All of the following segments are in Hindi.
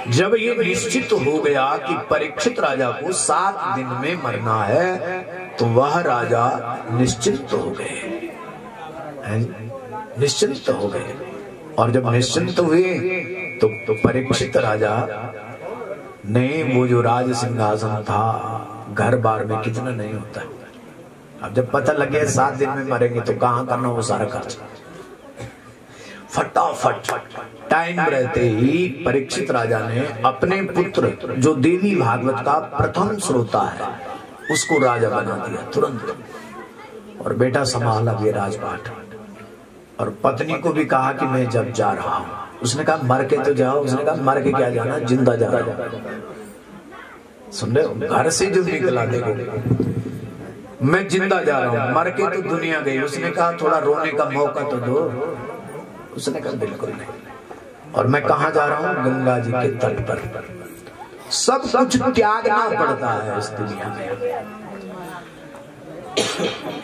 जब ये निश्चित हो गया कि परीक्षित राजा को 7 दिन में मरना है, तो वह राजा निश्चिंत हो गए, निश्चिंत हो गए। और जब निश्चिंत हुए तो परीक्षित राजा ने वो जो राज सिंहासन था, घर बार में कितना नहीं होता, अब जब पता लगे 7 दिन में मरेंगे तो कहाँ करना वो सारा खर्च, फटाफट टाइम रहते ही परीक्षित राजा ने अपने पुत्र जो देवी भागवत का प्रथम श्रोता है उसको राजा बना दिया तुरंत, और बेटा संभाला भी राजपाट। और पत्नी को भी कहा कि मैं जब जा रहा हूं, उसने कहा मर के तो जाओ, उसने कहा मर के क्या जाना, जिंदा जा रहा हूं। सुन रहे हो, घर से जो निकला देखो, मैं जिंदा जा रहा हूं, मर के तो दुनिया गई। उसने कहा थोड़ा रोने का मौका तो दो, उसने कहा बिल्कुल नहीं। और मैं कहा जा रहा हूं, गंगा जी के तट पर। सब कुछ त्यागना पड़ता है इस दुनिया में।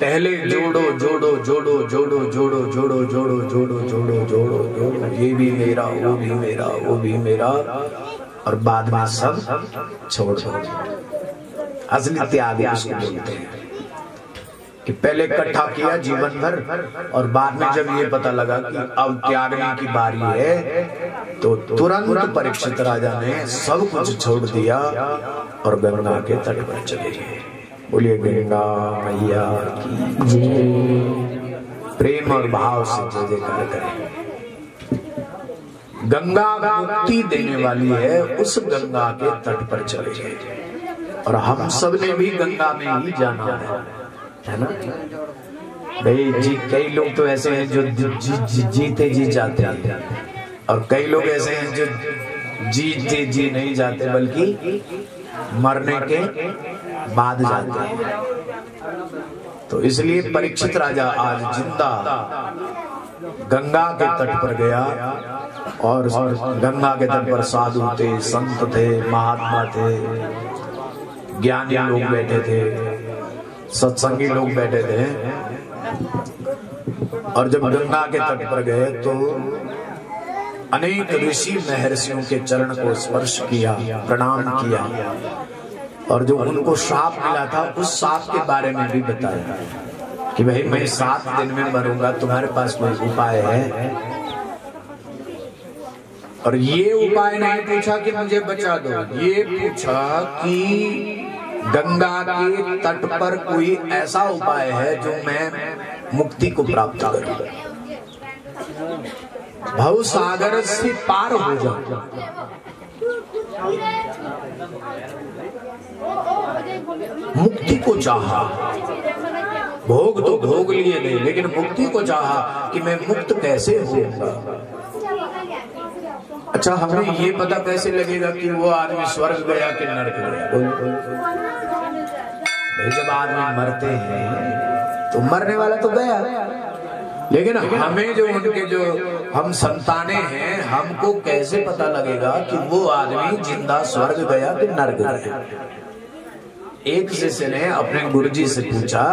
पहले जोड़ो जोड़ो जोड़ो जोड़ो जोड़ो जोड़ो जोड़ो जोड़ो जोड़ो जोड़ो जोड़ो, ये भी मेरा, वो भी मेरा, वो भी मेरा, और बाद में सब छोड़ दो। असली त्याग उसको बोलते हैं कि पहले इकट्ठा किया जीवन भर, और बाद में जब ये पता लगा कि अब त्यागने की बारी है, तो तुरंत परीक्षित राजा ने सब कुछ छोड़ दिया और गंगा के तट पर चले गए। बोलिए गंगा मैया की जय। प्रेम और भाव से जय जयकार करें। गंगा मुक्ति देने वाली है, उस गंगा के तट पर चले गए। और हम सब ने भी गंगा में ही जाना है ना भाई जी। कई लोग तो ऐसे हैं जो जीते जी जाते हैं, और कई लोग ऐसे हैं जो जीते जी नहीं जाते बल्कि मरने के बाद जाते हैं। तो इसलिए परीक्षित राजा आज जिंदा गंगा के तट पर गया, और गंगा के तट पर साधु थे, संत थे, महात्मा थे, ज्ञानी लोग बैठे थे, सत्संगी लोग बैठे थे। और जब गंगा के तट पर गए तो अनेक ऋषि महर्षियों के चरण को स्पर्श किया, प्रणाम किया, और जो उनको श्राप मिला था उस श्राप के बारे में भी बताया कि भाई मैं 7 दिन में मरूंगा, तुम्हारे पास कोई उपाय है? और ये उपाय नहीं पूछा कि मुझे बचा दो, ये पूछा कि गंगा के तट पर कोई ऐसा उपाय है जो मैं मुक्ति को प्राप्त करूं, भव सागर से पार हो जाऊं। मुक्ति को चाहा, भोग तो भोग लिए नहीं, लेकिन मुक्ति को चाहा कि मैं मुक्त कैसे होऊंगा। अच्छा, हमें ये पता कैसे लगेगा कि वो आदमी स्वर्ग गया कि नरक गया? भाई जब आदमी मरते हैं तो मरने वाला तो गया, लेकिन हमें जो उनके जो हम संताने हैं, हमको कैसे पता लगेगा कि वो आदमी जिंदा स्वर्ग गया कि नरक गया? एक शिष्य ने अपने गुरुजी से पूछा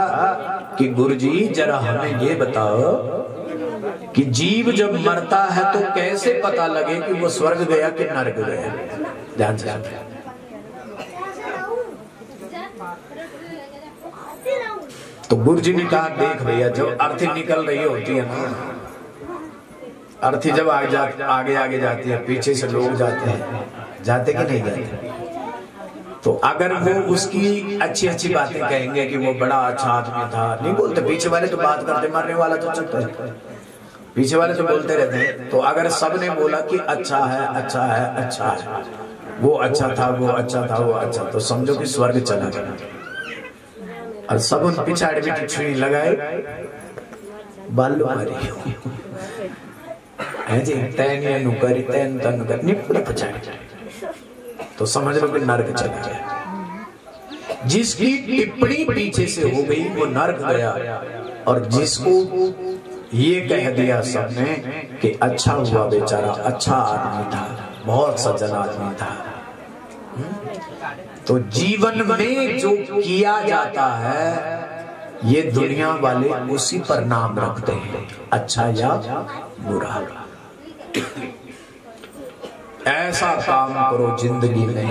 कि गुरुजी जरा हमें ये बताओ कि जीव जब मरता है तो कैसे पता लगे कि वो स्वर्ग गया कि नरक गया? ध्यान से। तो गुरुजी ने कहा देख भैया, जब अर्थी निकल रही होती है ना, अर्थी जब आगे आगे जाती है, पीछे से लोग जाते हैं, जाते कि नहीं जाते? तो अगर वो उसकी अच्छी अच्छी बातें कहेंगे कि वो बड़ा अच्छा आदमी था, नहीं बोलते, पीछे वाले तो बात करते, मरने वाला तो चुप है, पीछे वाले तो बोलते रहते हैं। तो अगर सबने बोला कि अच्छा है, अच्छा है, अच्छा है, वो अच्छा था, वो अच्छा था, वो अच्छा, तो समझो कि स्वर्ग चला गया। और सब उन पिछाड़ भी छुरी लगाए, बाल मारी है जी, तैन नुकरी तैन तन कर निपट पछाड़, तो समझ लो कि नरक चला गया। जिसकी टिप्पणी पीछे से हो गई वो नरक गया, और जिसको ये कह दिया सबने कि अच्छा हुआ बेचारा, अच्छा आदमी था, बहुत सज्जन आदमी था। तो जीवन में जो किया जाता है ये दुनिया वाले उसी पर नाम रखते हैं, अच्छा या बुरा। ऐसा काम करो जिंदगी में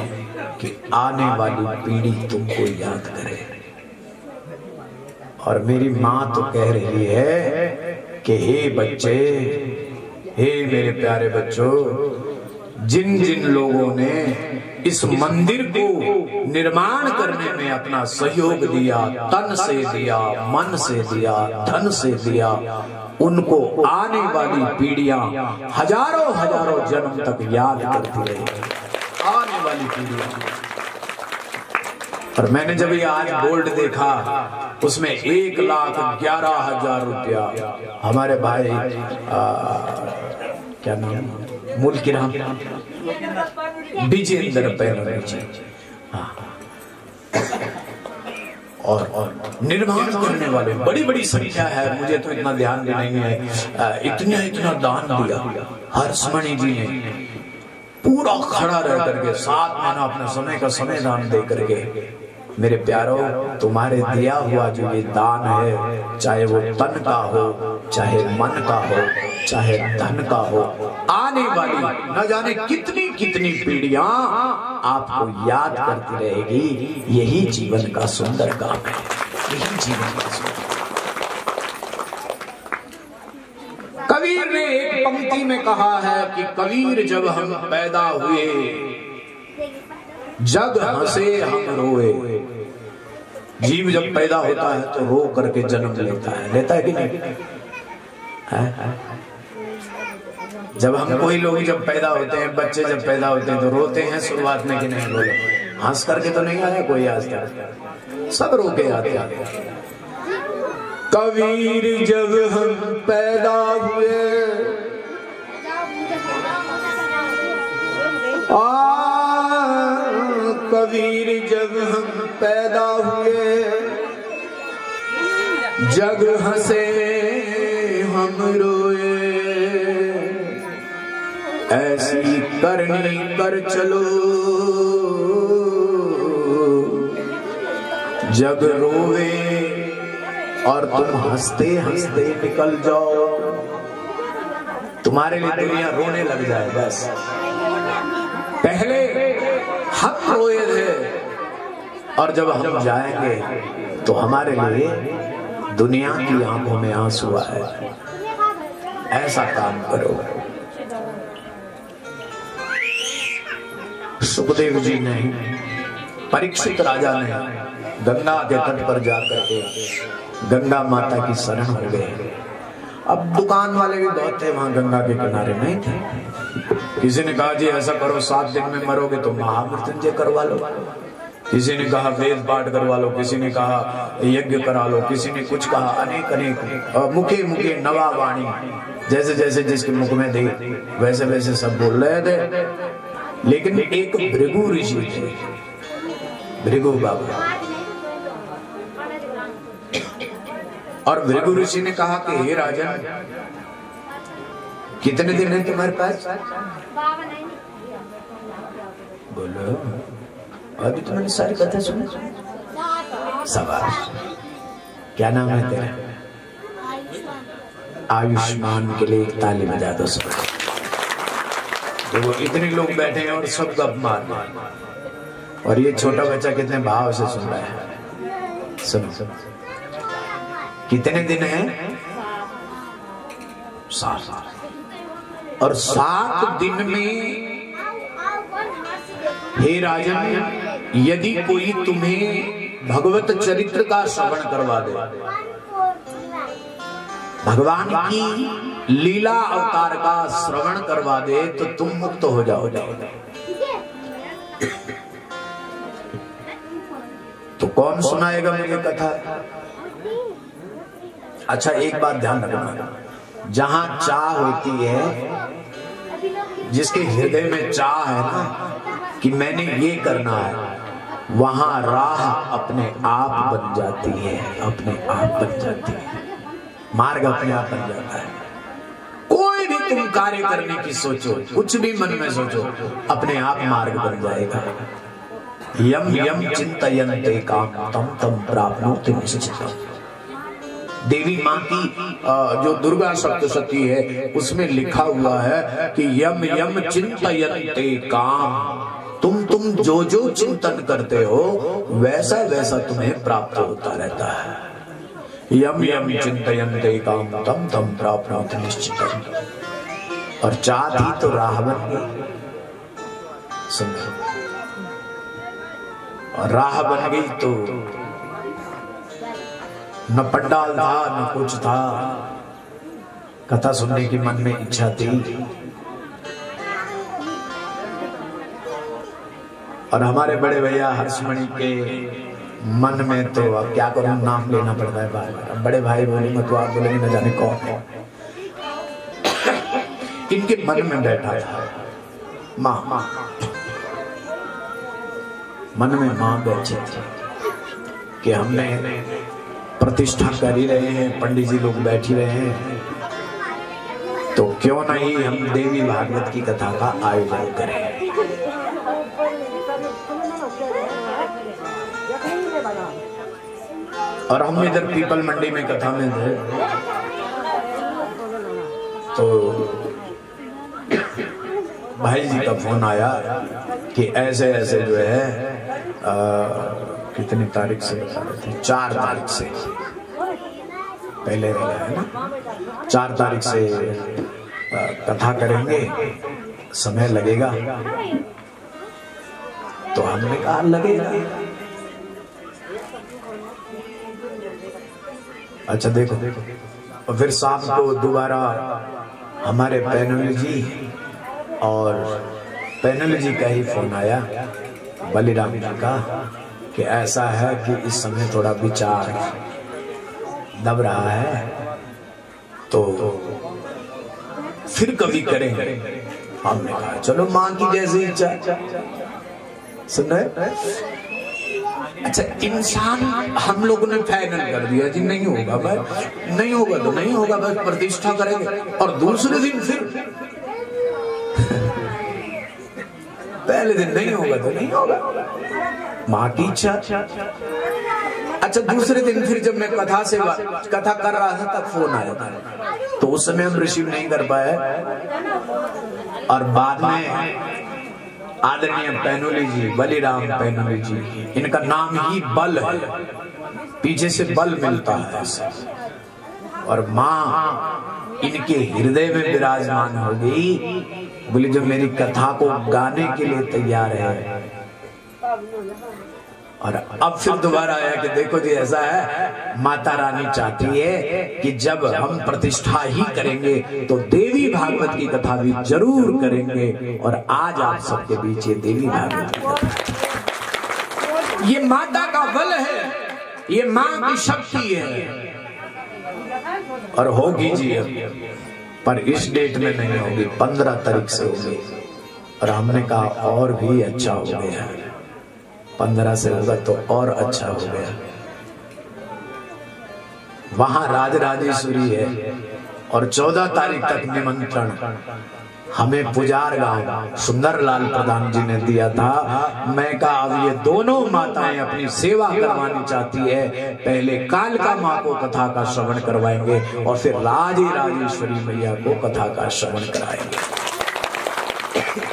कि आने वाली पीढ़ी तुमको याद करे। और मेरी माँ तो कह रही है कि हे बच्चे, हे मेरे प्यारे बच्चों, जिन जिन लोगों ने इस मंदिर को निर्माण करने में अपना सहयोग दिया, तन से दिया, मन से दिया, धन से दिया, उनको आने वाली पीढ़ियां हजारों हजारों जन्म तक याद करती रहेगी। आने वाली पीढ़ियां। और मैंने जब ये आज गोल्ड देखा, उसमें 1,11,000 रुपया हमारे भाई क्या नाम, मुल्की राम विजेंद्र पैनल जी, और निर्माण करने वाले बड़ी बड़ी संख्या है। मुझे तो इतना ध्यान भी नहीं है, इतना दान दिया। हर्षमणि जी ने पूरा खड़ा रह करके 7 महीना अपने समय का समय दान दे करके। मेरे प्यारों, तुम्हारे दिया हुआ जो ये दान है, चाहे वो तन का हो, चाहे मन का हो, चाहे धन का हो, आने वाली न जाने कितनी कितनी पीढ़ियां आपको याद करती रहेगी। यही जीवन का सुंदर काम है, यही जीवन का सुंदर। कबीर ने एक पंक्ति में कहा है कि कबीर जब हम पैदा हुए, जग हंसे हम रोए। जीव जब पैदा होता है तो रो करके जन्म लेता है कि नहीं? जब हम कोई लोग जब पैदा होते हैं, बच्चे जब पैदा होते हैं तो रोते हैं शुरुआत में कि नहीं? बोलो, हंस करके तो नहीं आया कोई आज तक, सब रो के आते हैं। कबीर जब हम पैदा हुए, कबीर जब हम पैदा हुए, जग हंसे हम रोए। ऐसी करनी कर चलो, जग रोवे और तुम हंसते हंसते निकल जाओ। तुम्हारे लिए दुनिया रोने लग जाए बस। पहले हम रोए थे, और जब हम जाएंगे तो हमारे लिए दुनिया की आंखों में आंसू आए। ऐसा काम करो। सुखदेव जी ने, परीक्षित राजा ने गंगा के तट पर जाकर के गंगा माता की शरण हो गए। अब दुकान वाले भी बहुत थे वहां गंगा के किनारे, नहीं थे। किसी ने कहा जी ऐसा करो, 7 दिन में मरोगे तो महामृत्युंजय करवा लो। किसी ने कहा वेद पाठ करवा लो, किसी ने कहा यज्ञ करा लो, किसी ने कुछ कहा। अनेक अनेक मुखे मुखे नवा वाणी, जैसे जैसे जिसके मुख में थे वैसे वैसे सब बोल रहे थे। लेकिन एक भृगु ऋषि थे, भृगु बाबा, और भृगु ऋषि ने कहा कि हे राजन, कितने दिन है तुम्हारे पास? बोलो, अभी तो मैंने सारी कथा सुनी। शाबाश। क्या नाम है तेरा? आयुष्मान के लिए एक ताली बजा दो सब। देखो इतने लोग बैठे हैं और सब गप मार, और ये छोटा बच्चा कितने भाव से सुन रहा है। सुनो, कितने दिन है? 7। और 7 दिन में हे राजन, यदि कोई तुम्हें भगवत चरित्र का श्रवण करवा दे, भगवान की लीला अवतार का श्रवण करवा दे, तो तुम मुक्त हो जाओगे। तो कौन सुनाएगा मुझे कथा? अच्छा एक बात ध्यान रखना, जहां चाह होती है, जिसके हृदय में चाह है ना कि मैंने ये करना है, वहां राह अपने आप बन जाती है, अपने आप बन जाती है, मार्ग अपने आप बन जाता है। कोई भी तुम कार्य करने की सोचो, कुछ भी मन में सोचो, अपने आप मार्ग बन जाएगा। यम यम चिंतयन्ते काम तम तम प्राप्नोति निश्चितम्। देवी माँ की जो दुर्गा सप्तशती है उसमें लिखा हुआ है कि यम यम चिंतयन्ते काम, तुम जो जो चिंतन करते हो वैसा वैसा तुम्हें प्राप्त होता रहता है। यम यम चिंतयन्ते काम तम तम प्राप्नोति निश्चितम्। और चाहत ही तो राह बन गई, समझो, और राह बन गई तो न पंडाल था न कुछ था, कथा सुनने की मन में इच्छा थी। और हमारे बड़े भैया हर्षमणि के मन में तो अब क्या करूं, नाम लेना पड़ता है बार बार। बड़े भाई बोलेंगे तो आप बोलेंगे न जाने कौन है। इनके मन में बैठा था माँ, मन में माँ बैठी थी कि हमने प्रतिष्ठा कर ही रहे हैं, पंडित जी लोग बैठ ही रहे हैं, तो क्यों नहीं हम देवी भागवत की कथा का आयोजन करें। और हम इधर पीपल मंडी में कथा में थे, तो भाई जी का फोन आया कि ऐसे ऐसे जो है कितनी तारीख से बता रहे थे, 4 तारीख से पहले है ना, 4 तारीख से कथा करेंगे, समय लगेगा। तो हमने कहा लगेगा। अच्छा देखो, और फिर शाम को दोबारा हमारे पैनल जी और पैनल जी का ही फोन आया बलिराम जी का कि ऐसा है कि इस समय थोड़ा विचार दब रहा है, तो फिर कभी करेंगे। हमने कहा चलो मां की जैसी इच्छा। सुन रहे? अच्छा, इंसान हम लोगों ने फाइनल कर दिया जी नहीं होगा भाई, नहीं होगा तो नहीं होगा, बस प्रतिष्ठा करेंगे। और दूसरे दिन फिर पहले दिन नहीं होगा तो नहीं होगा, माँ की इच्छा। अच्छा, दूसरे दिन फिर जब मैं कथा कर रहा था तब फोन आया था, तो उस समय हम रिसीव नहीं कर पाए। और बाद में आदरणीय पैनोली जी, बलिराम पैनोली जी, इनका नाम ही बल है, पीछे से बल मिलता है। और माँ इनके हृदय में विराजमान हो गई, बोली जो मेरी कथा को गाने के लिए तैयार है। और अब फिर दोबारा आया कि देखो जी ऐसा है, माता रानी चाहती है कि जब हम प्रतिष्ठा ही करेंगे तो देवी भागवत की कथा भी जरूर करेंगे। और आज आप सबके बीच ये देवी भागवत की कथा, ये माता का बल है, ये माँ की शक्ति है, और होगी जी अब, पर इस डेट में नहीं होगी, 15 तारीख से होगी। और हमने कहा और भी अच्छा हो गया, 15 से होगा तो और अच्छा हो गया। वहां राजराजेश्वरी है और 14 तारीख तक निमंत्रण हमें पुजार गांव सुंदरलाल प्रधान जी ने दिया था। मैं कहा अब ये दोनों माताएं अपनी सेवा करवानी चाहती है, पहले कालका माँ को कथा का श्रवण करवाएंगे और फिर राजेश्वरी मैया को कथा का श्रवण कराएंगे।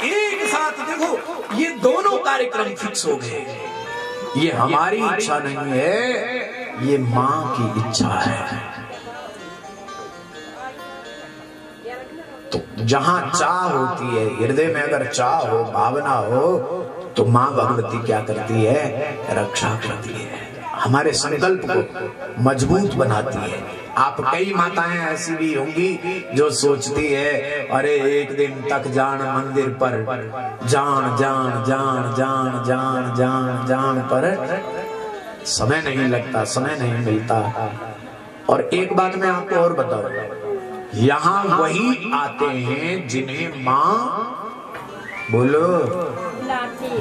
एक साथ देखो, ये दोनों कार्यक्रम फिक्स हो गए। ये हमारी इच्छा नहीं है, ये माँ की इच्छा है। तो जहां चाह होती है, हृदय में अगर चाह हो, भावना हो, तो माँ भगवती क्या करती है? रक्षा करती है, हमारे संकल्प को मजबूत बनाती है। आप कई माताएं ऐसी भी होंगी जो सोचती है अरे एक दिन तक जान मंदिर पर, जान जान जान जान जान जान जान पर समय नहीं लगता, समय नहीं मिलता। और एक बात मैं आपको और बताऊं, यहाँ वही आते हैं जिन्हें माँ बोलो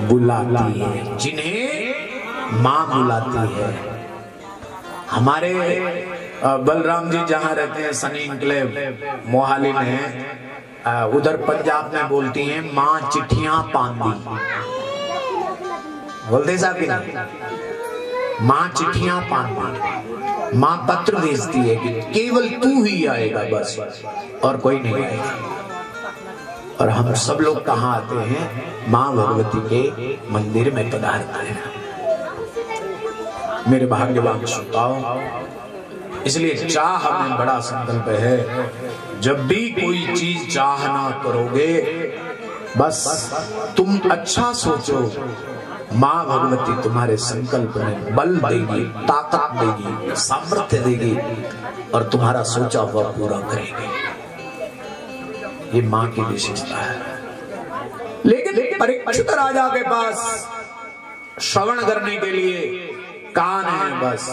बुलाती है, जिन्हें माँ बुलाती है। हमारे बलराम जी जहाँ रहते हैं सनी इंक्लेव मोहाली में, उधर पंजाब में बोलती हैं माँ चिट्ठियां पांदी, बोलते साहब की नहीं, माँ चिट्ठियां पाती, माँ पत्र भेजती है कि केवल तू ही आएगा बस, और कोई नहीं आएगा। और हम सब लोग कहाँ आते हैं? माँ भगवती के मंदिर में पधारते हैं। मेरे भाग्यवान श्रोताओ, इसलिए चाह में बड़ा संकल्प है। जब भी कोई चीज चाहना करोगे, बस तुम अच्छा सोचो, माँ भगवती तुम्हारे संकल्प में बल देगी, ताकत देगी, सामर्थ्य देगी और तुम्हारा सोचा हुआ पूरा करेगी। ये माँ की विशेषता है। लेकिन परीक्षित राजा के पास श्रवण करने के लिए कान है बस,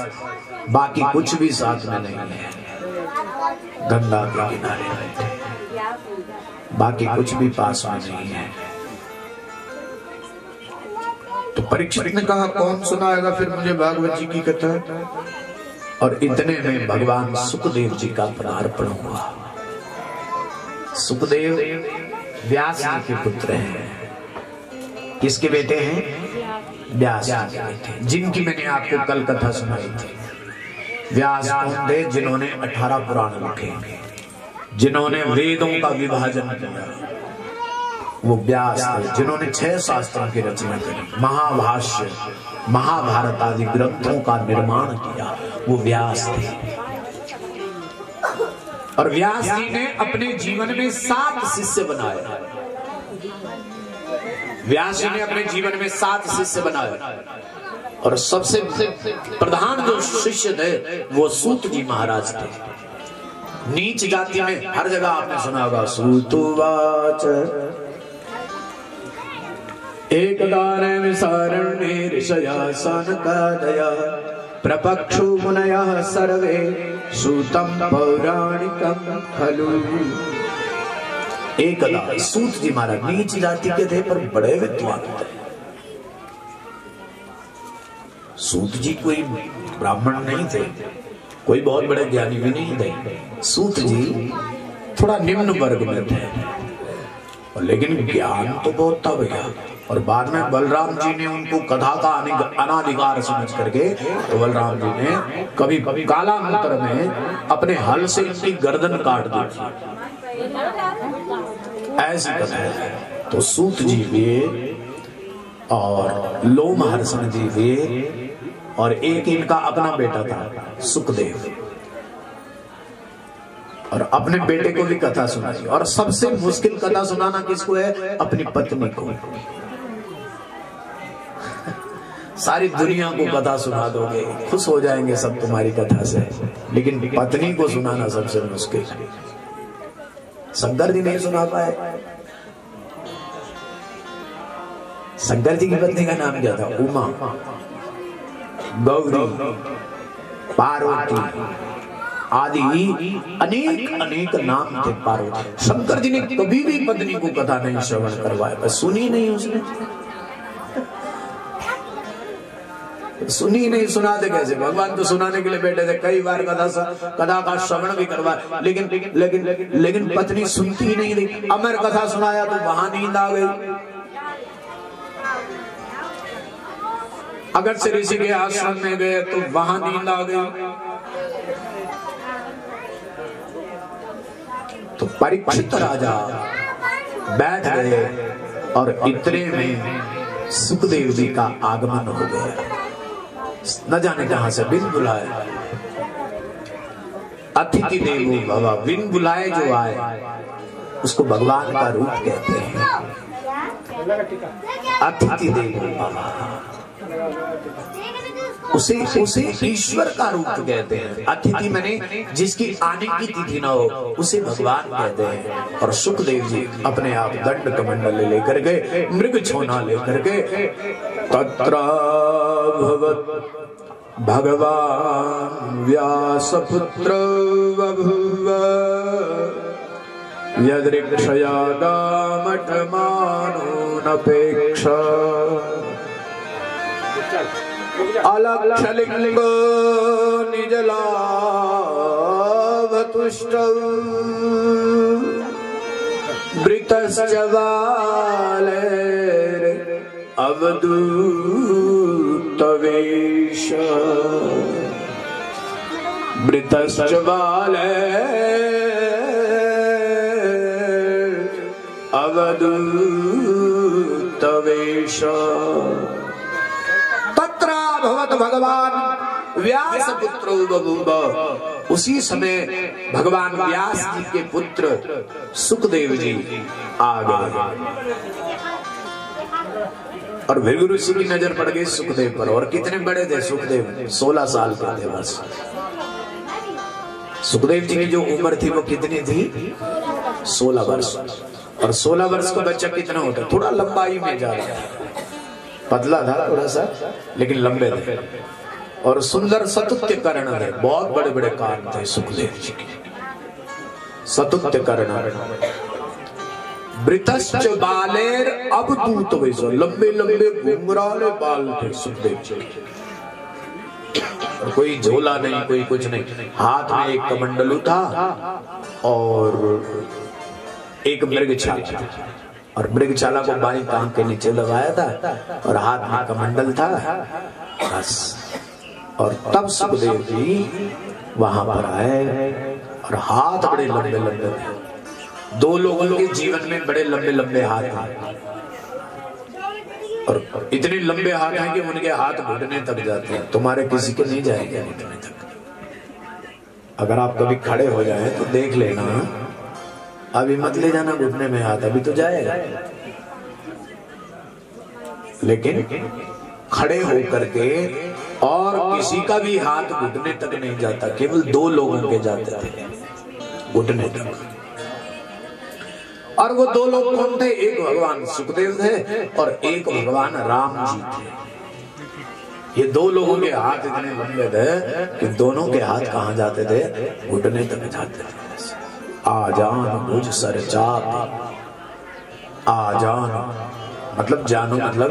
बाकी कुछ भी साथ में नहीं है। गंगा के किनारे बैठे, बाकी कुछ भी पास में नहीं है। तो परीक्षित ने कहा, कौन सुनाएगा फिर मुझे भागवत जी की कथा? और इतने में भगवान सुखदेव जी का पदार्पण हुआ। सुखदेव व्यास जी के पुत्र हैं। किसके बेटे हैं? व्यास जी के बेटे, जिनकी मैंने आपको कल कथा सुनाई थी। व्यास कौन थे? जिन्होंने 18 पुराण लिखे, जिन्होंने वेदों का विभाजन किया, वो व्यास थे। जिन्होंने 6 शास्त्रों की रचना करी, महाभाष्य, महाभारत आदि ग्रंथों का निर्माण किया, वो व्यास थे। और व्यास जी ने अपने जीवन में 7 शिष्य बनाए। व्यास जी ने अपने जीवन में 7 शिष्य बनाए और सबसे प्रधान जो शिष्य थे वो सूत जी महाराज थे। नीच जाति में हर जगह आपने सुना होगा, सूतुवाच एकदाने विसारण्ये ऋषया सनकादया प्रपक्षु मुनयः सर्वे सूतं पौराणिकं खलु। एकदा सूत जी महाराज नीच जाति के थे पर बड़े विद्वान थे। सूत जी कोई ब्राह्मण नहीं थे, कोई बहुत बड़े ज्ञानी भी नहीं थे। सूत जी थोड़ा निम्न वर्ग में थे, और लेकिन ज्ञान तो बहुत था भैया। और बाद में बलराम जी ने उनको कथा का अनाधिकार समझ करके, तो बलराम जी ने कभी कभी काला मंत्र में अपने हल से इनकी गर्दन काट दी थी, ऐसी कथा है। तो सूत जी भी और लोमहर्षण जी भी, और एक इनका अपना बेटा था सुखदेव, और अपने बेटे को भी कथा सुनाई। और सबसे मुश्किल कथा सुनाना किसको है? अपनी पत्नी को। सारी दुनिया को कथा सुना दोगे, खुश हो जाएंगे सब तुम्हारी कथा से, लेकिन पत्नी को सुनाना सबसे मुश्किल है। शंकर जी नहीं सुना पाए। शंकर जी की पत्नी का नाम क्या था? उमा, गौरी, पार्वती आदि अनेक अनेक नाम थे पार्वती। शंकर जी ने कभी भी पत्नी को कथा नहीं श्रवण करवाया, बस सुनी नहीं उसने। सुनी नहीं, सुनाते कैसे? भगवान तो सुनाने के लिए बैठे थे, कई बार कथा का श्रवण भी करवाया, लेकिन पत्नी सुनती ही नहीं थी। अमर कथा सुनाया तो वहां नींद आ गई। अगर से ऋषि के आश्रम में गए तो वहां नींद आ गई। तो परीक्षित राजा बैठ गए और इतने में सुखदेव जी का आगमन हो गया। न जाने कहां से बिन बुलाए, अतिथि देवो भव, बिन बुलाए जो आए उसको भगवान का रूप कहते हैं। अतिथि देवो भव, उसे ईश्वर का रूप कहते हैं। अतिथि माने जिसकी आने की तिथि न हो, उसे भगवान कहते हैं। और सुखदेव जी अपने आप दंड कमंडल लेकर के, मृग छोना लेकर के, तत्र भगवान व्यासपुत्र बभूव यदृक्षया गामठमानो नपेक्ष अलक्षलिंगो निजलाभतुष्टौ वृतश्च बालेर् अवधूत वेश मृतश्च बाले अवधूत वेश तत्र भवत भगवान व्यास पुत्रो बभूव। उसी समय भगवान व्यास जी के पुत्र सुखदेव जी आ गए और भृगु ऋषि की नजर पड़ गई सुखदेव पर। और कितने बड़े थे सुखदेव? 16 साल के थे बस। सुखदेव जी की जो उम्र थी वो कितनी थी? 16 वर्ष। और 16 वर्ष का बच्चा कितना होता? थोड़ा लंबाई में जा रहा था, पतला था थोड़ा सा लेकिन लंबे थे और सुंदर सतुत्य कर्ण थे। बहुत बड़े बड़े कान थे सुखदेव जी के, सतुत्य कर्ण। वृतश्च बालेर अवधूत वेश, लंबे लंबे घुंघराले बाल थे सुखदेव जी के। और कोई झोला नहीं, कोई कुछ नहीं। हाथ में एक कमंडलू था और एक मृगछाला, और मृगछाला को बाई कान के नीचे लगाया था और हाथ में कमंडल था बस। और तब सुखदेव जी वहां पर आए और हाथ बड़े लंबे लंबे थे। 2 लोगों के जीवन में बड़े लंबे लंबे हाथ हैं और इतने लंबे हाथ हैं कि उनके हाथ घुटने तक जाते हैं। तुम्हारे किसी के नहीं जाएंगे घुटने तक। अगर आप कभी खड़े हो जाए तो देख लेना, अभी मत ले जाना घुटने में हाथ, अभी तो जाएगा। लेकिन खड़े होकर के और किसी का भी हाथ घुटने तक नहीं जाता, केवल 2 लोगों के जाते थे घुटने तक। और वो 2 लोग कौन थे? एक भगवान सुखदेव थे और एक भगवान राम जी थे। ये 2 लोगों के हाथ इतने लंबे थे कि दोनों के हाथ कहां जाते थे? घुटने तक जाते थे। आजान मुझ सर चाप, आजान मतलब जानो, मतलब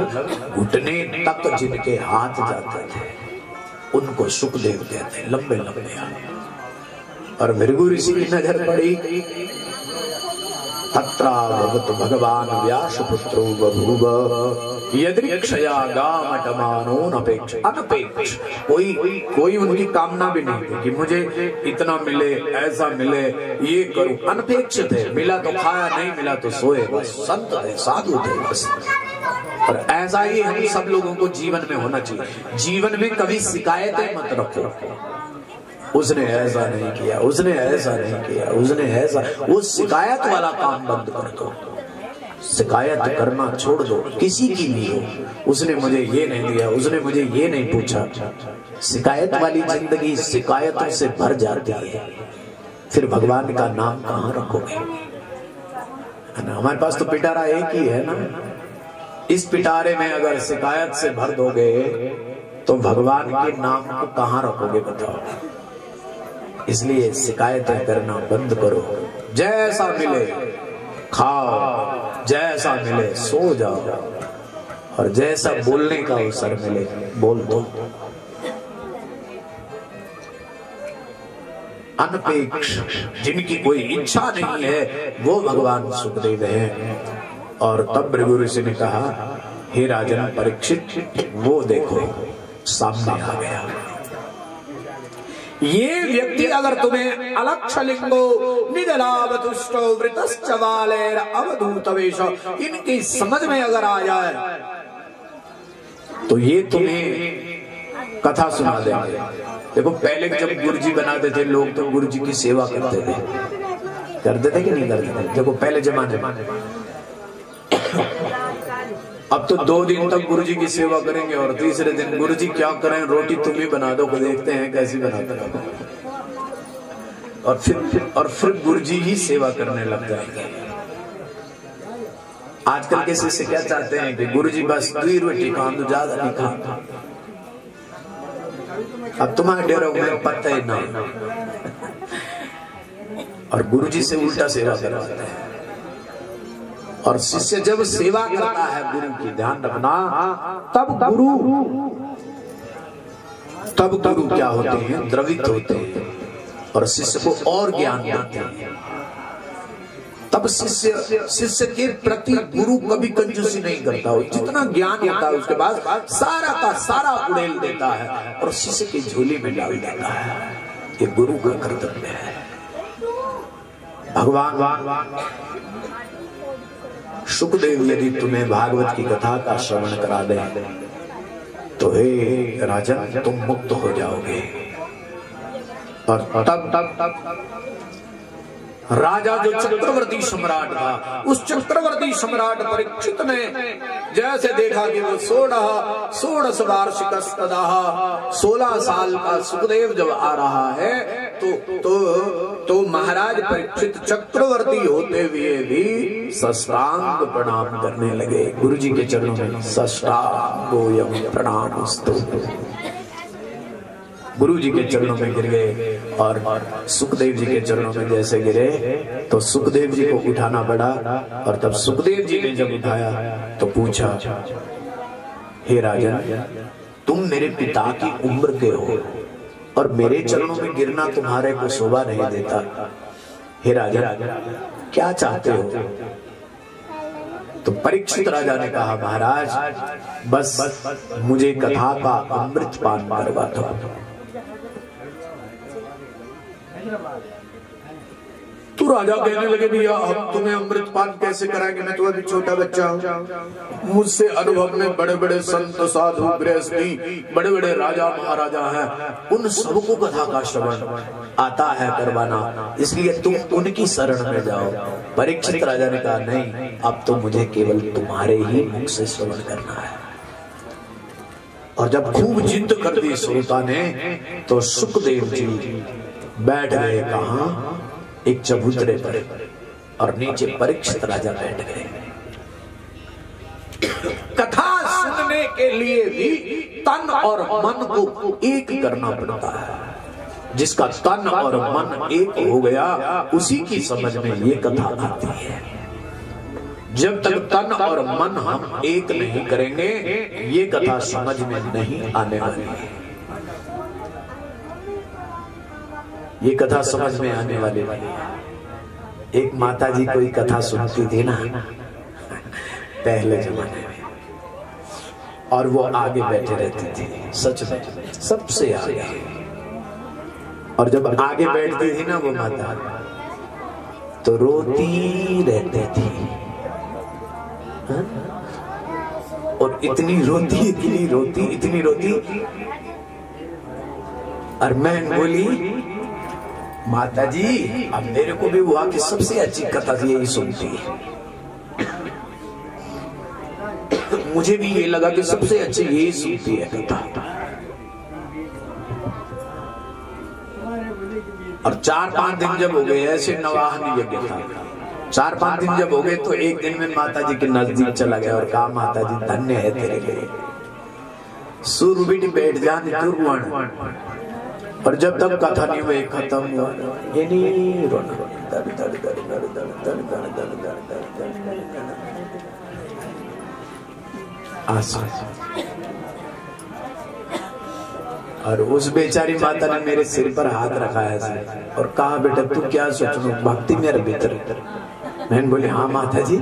घुटने तक जिनके हाथ जाते थे उनको सुखदेव कहते हैं, लंबे लंबे हाथ। और भृगु ऋषि की नजर पड़ी, तत्रावत भगवान व्यास पुत्रो बभूव यदृक्षया गामटमानोनपेक्ष। अनपेक्ष, कोई उनकी कामना भी नहीं थी कि मुझे इतना मिले, ऐसा मिले, ये करूं। अनपेक्ष थे, मिला तो खाया, नहीं मिला तो सोए बस। संत थे, साधु थे बस। और ऐसा ही हम सब लोगों को जीवन में होना चाहिए। जीवन में कभी शिकायतें मत रखो, उसने ऐसा नहीं किया, उसने ऐसा नहीं किया, उसने ऐसा। वो शिकायत वाला काम बंद कर दो, शिकायत करना छोड़ दो, किसी की भी हो। उसने मुझे ये नहीं दिया, उसने मुझे ये नहीं पूछा। शिकायत वाली जिंदगी शिकायतों से भर जाती है, फिर भगवान का नाम कहाँ रखोगे? हमारे पास तो पिटारा एक ही है ना। इस पिटारे में अगर शिकायत से भर दोगे तो भगवान के नाम को कहाँ रखोगे बताओ? इसलिए शिकायतें करना बंद करो। जैसा मिले खाओ, जैसा मिले सो जाओ, और जैसा बोलने का अवसर मिले बोल दो। अनपेक्ष, जिनकी कोई इच्छा नहीं है, वो भगवान सुखदेव हैं। और तब भृगु ऋषि ने कहा, हे राजन परीक्षित, वो देखो सामने आ गया। ये व्यक्ति अगर तुम्हें अलक्षलिंगो निदलावतुष्टो वृतश्च बालेर अवधूत वेश, इनकी समझ में अगर आ जाए तो ये तुम्हें कथा सुना देंगे। देखो पहले जब गुरुजी बनाते थे लोग तो गुरुजी की सेवा करते थे कि नहीं करते थे? देखो पहले जमाने में। अब तो 2 दिन तक गुरुजी की सेवा करेंगे और तीसरे दिन गुरुजी क्या करें, रोटी तुम ही बना दो, देखते हैं कैसी बनाते हो। और फिर गुरुजी ही सेवा करने लग जाएंगे। आजकल के शिष्य क्या चाहते हैं कि गुरुजी बस 2 रोटी खा दो, ज्यादा नहीं खा। अब तुम्हारे डेरों में पत्ता ही ना, और गुरुजी से उल्टा सेवा करवाते हैं। और शिष्य जब सेवा करता है गुरु की, ध्यान रखना, तब गुरु क्या होते हैं? द्रवित होते हैं और शिष्य को और ज्ञान देते हैं। तब तब शिष्य के प्रति गुरु कभी कंजूसी नहीं करता हो। जितना ज्ञान होता है उसके पास सारा का सारा उड़ेल देता है और शिष्य की झोली में डाल देता है। ये गुरु का कर्तव्य है। भगवान सुखदेव यदि तुम्हें भागवत की कथा का श्रवण करा दे तो हे राजन तुम मुक्त हो जाओगे। और तब राजा जो चक्रवर्ती सम्राट था, उस चक्रवर्ती सम्राट परीक्षित ने जैसे देखा कि वो 16 वार्षिकस्तदाह 16 साल का सुखदेव जब आ रहा है तो महाराज परीक्षित चक्रवर्ती होते हुए भी साष्टांग प्रणाम करने लगे। गुरु जी के चरणों में साष्टांगोऽयं प्रणामस्तु। गुरु जी के चरणों में गिर गए और सुखदेव जी के चरणों में जैसे गिरे तो सुखदेव जी को उठाना पड़ा। और तब सुखदेव जी ने जब उठाया तो पूछा, हे राजन तुम मेरे पिता की उम्र के हो और मेरे चरणों में गिरना तुम्हारे को शोभा नहीं देता। हे राजन क्या चाहते हो? तो परीक्षित राजा ने कहा, महाराज बस मुझे कथा का अमृत पान करवा दो। तो राजा कहने लगे, भैया हम तुम्हें अमृत पान कैसे कराएंगे? मैं तो अभी छोटा बच्चा हूँ। मुझसे अनुभव में बड़े बड़े संत साधु गृहस्थी बड़े बड़े राजा महाराजा हैं, उन सबको कथा का श्रवण आता है करवाना, इसलिए तुम उनकी शरण में जाओ। परीक्षित राजा ने कहा, नहीं अब तो मुझे केवल तुम्हारे ही मुख से श्रवण करना है। और जब खूब जिद कर दी श्रोता ने तो सुखदेव जी बैठ गए कहाँ? एक चबूतरे पर, और नीचे परीक्षित राजा बैठ गए। कथा सुनने के लिए भी तन और मन को एक करना पड़ता है। जिसका तन और मन एक हो गया उसी की समझ में ये कथा आती है। जब तक तन और मन हम एक नहीं करेंगे ये कथा समझ में नहीं आने वाली है। ये कथा समझ में आने वाली है। एक माता जी कोई कथा सुनती थी ना पहले जमाने में, और वो आगे बैठे रहती थी, सच में सबसे आगे। और जब आगे बैठती थी ना वो माता तो रोती रहती थी, और इतनी रोती। और मैं बोली, माता जी अब मेरे को भी हुआ कि सबसे अच्छी कथा यही सुनती है। मुझे भी ये लगा कि सबसे अच्छी यही सुनती है कथा। और 4-5 दिन जब हो गए, ऐसे नवाहनी यज्ञ था, 4-5 दिन जब हो गए तो एक दिन में माता जी के नजदीक चला गया और कहा, माता जी धन्य है तेरे लिए, सुरबिट बैठ जाने दुर्वण। और जब तक कथा नहीं हुई खत्म हुआ ये नहीं रोना। और उस बेचारी माता ने मेरे सिर पर हाथ रखा है और कहा, बेटा तू क्या सोच रहा है? भक्ति मेरे भीतर। मैंने बोली, हाँ माता जी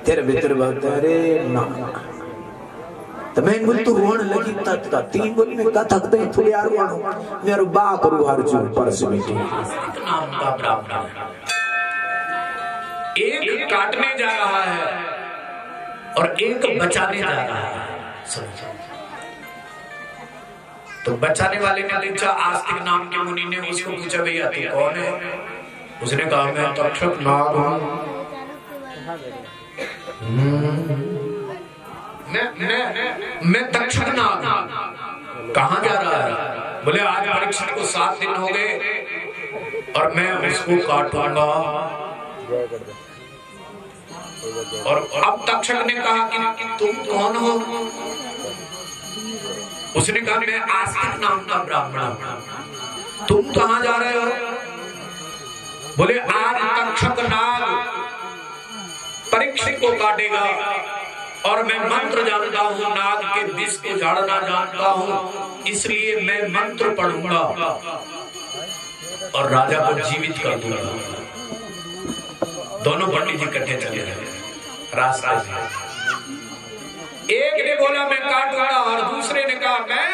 तेरे भीतर भक्त। अरे ना, तो मैं बोली तू रोन लगी तत्का 3 बोली मैं कथक दे थोड़ी यार रोनो मेरे बा करू हर जो पर से बेटी नाम का ब्राह्मण एक काटने जा रहा है और एक बचाने जा रहा है। समझो तो बचाने वाले ने पूछा, आस्तिक नाम के मुनि ने उसको पूछा, भैया तू कौन है? उसने कहा, मैं तक्षक नाग हूं। मैं तक्षक नाग। कहां जा रहा है? बोले आज परीक्षित को 7 दिन हो गए और मैं उसको काटूंगा। और अब तक्षक ने कहा कि तुम कौन हो? उसने कहा, मैं आस्तिक नाम का ब्राह्मण। तुम कहां जा रहे हो? बोले आज तक्षक नाग परीक्षित को काटेगा और मैं मंत्र जानता हूं, नाग के विष को झाड़ना जानता हूं, इसलिए मैं मंत्र पढ़ूंगा और राजा को जीवित कर दूंगा। दोनों पंडित जी इकट्ठे चले गए रास्ते में। एक ने बोला मैं काटूंगा और दूसरे ने कहा मैं,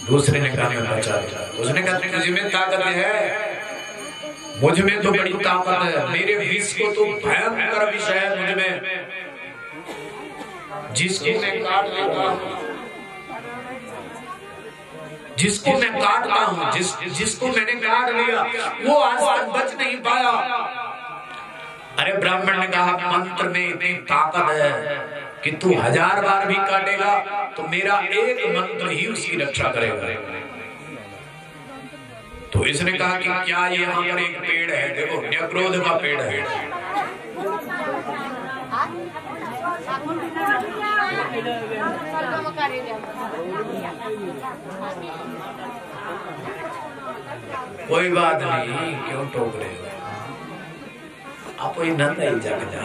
दूसरे ने कहा मैं बचा दूंगा। उसने कहा तुझ में ताकत है, मुझ में तो बड़ी ताकत है, मेरे विष को तो भयंकर विष है मुझ में, जिसको मैं काट लेता हूं, जिसको मैं काटता हूं, जिसको मैंने काट लिया वो आज तक बच नहीं पाया। अरे ब्राह्मण ने कहा मंत्र में इतनी ताकत है कि तू 1000 बार भी काटेगा तो मेरा एक मंत्र ही उसकी रक्षा करेगा। तो इसने कहा कि क्या यहाँ पर एक पेड़ है, देखो न्यक्रोध का पेड़ है, कोई बात नहीं, क्यों टोक रहे हो आप, कोई नंद ही जग जा।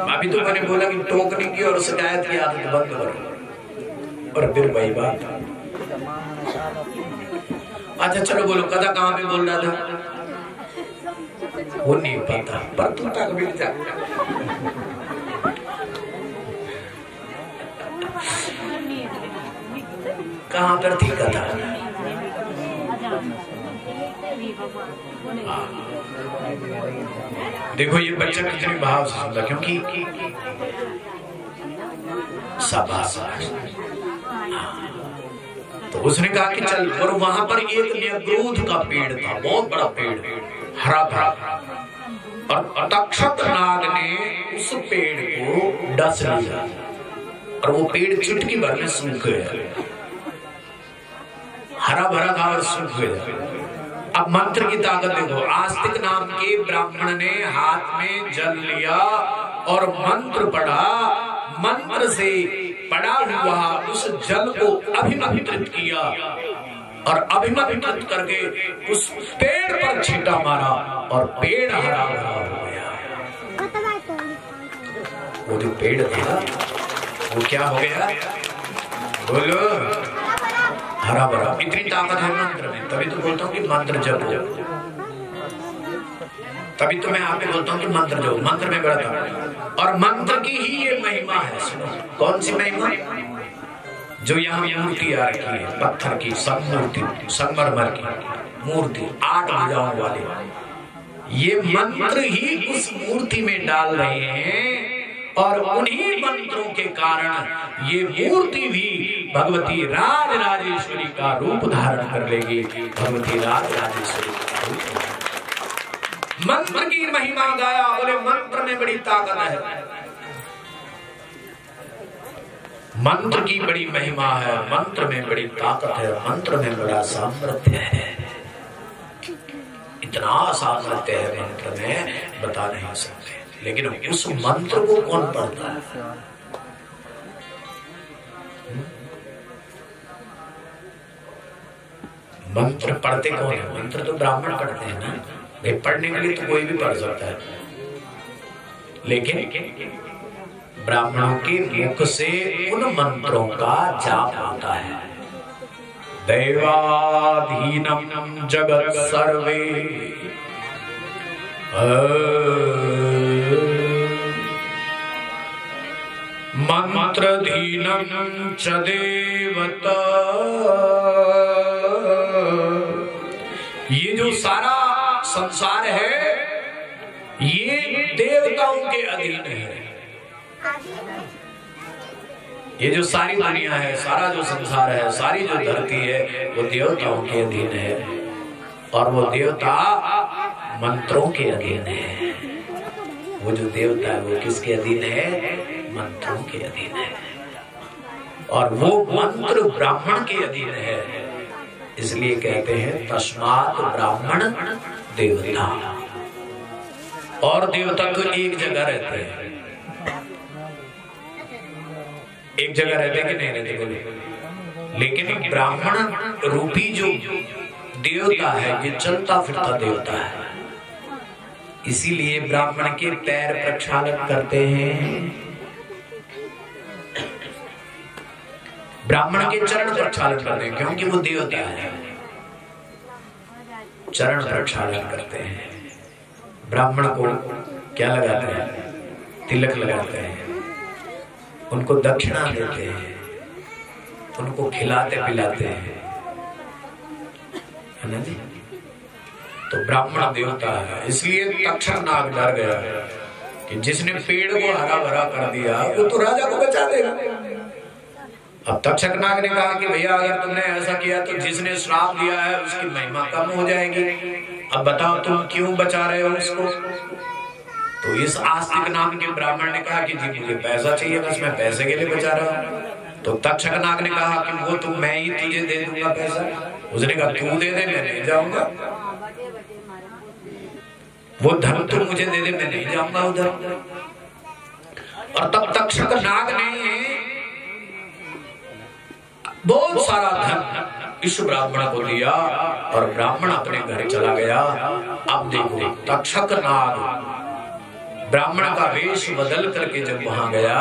अभी तो मैंने बोला कि टोकने की और शिकायत की आदत बंद करो, और फिर वही बात। अच्छा चलो बोलो, कदा कहाँ पे बोल रहा था वो नहीं पता, पर तू तक मिल जा। कहाँ पर थी कथा? देखो ये बच्चा कितने भाव से सुनता, क्योंकि शाबाश। तो उसने कहा कि चल, और वहां पर एक न्यक्रोध का पेड़ था, बहुत बड़ा पेड़, हरा भरा, और तक्षक नाग ने उस पेड़ को डस लिया और वो पेड़ चुटकी भर में सूख गया, हरा भरा था और सूख गया। अब मंत्र की ताकत देखो, आस्तिक नाम के ब्राह्मण ने हाथ में जल लिया और मंत्र पढ़ा, मंत्र से पड़ा हुआ उस जल को अभिमंत्रित किया और अभिमंत्रित करके उस पेड़ पर छींटा मारा और पेड़ हरा भरा हो गया। वो जो पेड़ था वो क्या हो गया, बोलो, हरा भरा। इतनी ताकत है मंत्र में, तभी तो बोलता हूँ कि मंत्र जपो, तभी तो मैं आपको बोलता हूँ कि मंत्र जपो, मंत्र में बड़ा ताकत। और मंत्र की ही ये महिमा है। सुनो, कौन सी महिमा? जो यहाँ मूर्ति आ रखी है, पत्थर की सब मूर्ति, संगमरमर की मूर्ति, 8 भुजाओं वाले, ये मंत्र ही उस मूर्ति में डाल रहे हैं और उन्हीं मंत्रों के कारण ये मूर्ति भी भगवती राज राजेश्वरी का रूप धारण कर लेगी। भगवती राज राजेश्वरी का रूप, मंत्र की महिमा गाया, बोले मंत्र में बड़ी ताकत है, मंत्र की बड़ी महिमा है, मंत्र में बड़ी ताकत है, मंत्र में बड़ा सामर्थ्य है। इतना सामर्थ्य है मंत्र में, बता नहीं सकते। लेकिन उस मंत्र को कौन पढ़ता है? मंत्र पढ़ते कौन है? मंत्र तो ब्राह्मण पढ़ते हैं ना, पढ़ने के लिए तो कोई भी पढ़ सकता है, लेकिन ब्राह्मणों के मुख से उन मंत्रों का जाप होता है। दैवाधीनम जगत सर्वे मंत्रधीनम च देवता। ये जो सारा संसार है ये देवताओं के अधीन है। ये जो सारी दुनिया है, सारा जो संसार है, सारी जो धरती है, वो देवताओं के अधीन है और वो देवता मंत्रों के अधीन है। वो जो देवता है वो किसके अधीन है? मंत्रों के अधीन है। और वो मंत्र ब्राह्मण के अधीन है, इसलिए कहते हैं तस्मात् ब्राह्मण देवता। और देवता तो एक जगह रहते हैं, एक जगह रहते कि नहीं रहते बोले? लेकिन ब्राह्मण रूपी जो देवता है ये चलता फिरता देवता है। इसीलिए ब्राह्मण के पैर प्रक्षालन करते हैं, ब्राह्मण के चरण प्रक्षालन करते हैं, क्योंकि वो देवता है। चरण प्रक्षालन करते हैं। ब्राह्मण को क्या लगाते हैं? तिलक लगाते हैं, उनको दक्षिणा देते हैं, उनको खिलाते पिलाते हैं, है ना जी? तो ब्राह्मण देवता है। इसलिए तक्षक नाग डर गया कि जिसने पेड़ को हरा भरा कर दिया वो तो राजा को बचा देगा। अब तक्षक नाग ने कहा कि भैया अगर तुमने ऐसा किया तो जिसने श्राप दिया है उसकी महिमा कम हो जाएगी। अब बताओ तुम क्यों बचा रहे हो उसको? तो इस आस्तिक नाम के ब्राह्मण ने कहा कि जी मुझे पैसा चाहिए, बस मैं पैसे के लिए बचा रहा हूँ। तो तक्षक नाग ने कहा कि वो तो मैं ही तुझे दे दूंगा पैसा। उसने कहा तू दे दे, मैं नहीं जाऊंगा। वो धन तू मुझे दे दे, मैं नहीं जाऊंगा उधर। और तब तक्षक नाग ने बहुत सारा धन इस ब्राह्मण को दिया और ब्राह्मण अपने घर चला गया। अब देखो तक्षक नाग ब्राह्मण का वेश बदल करके जब वहां गया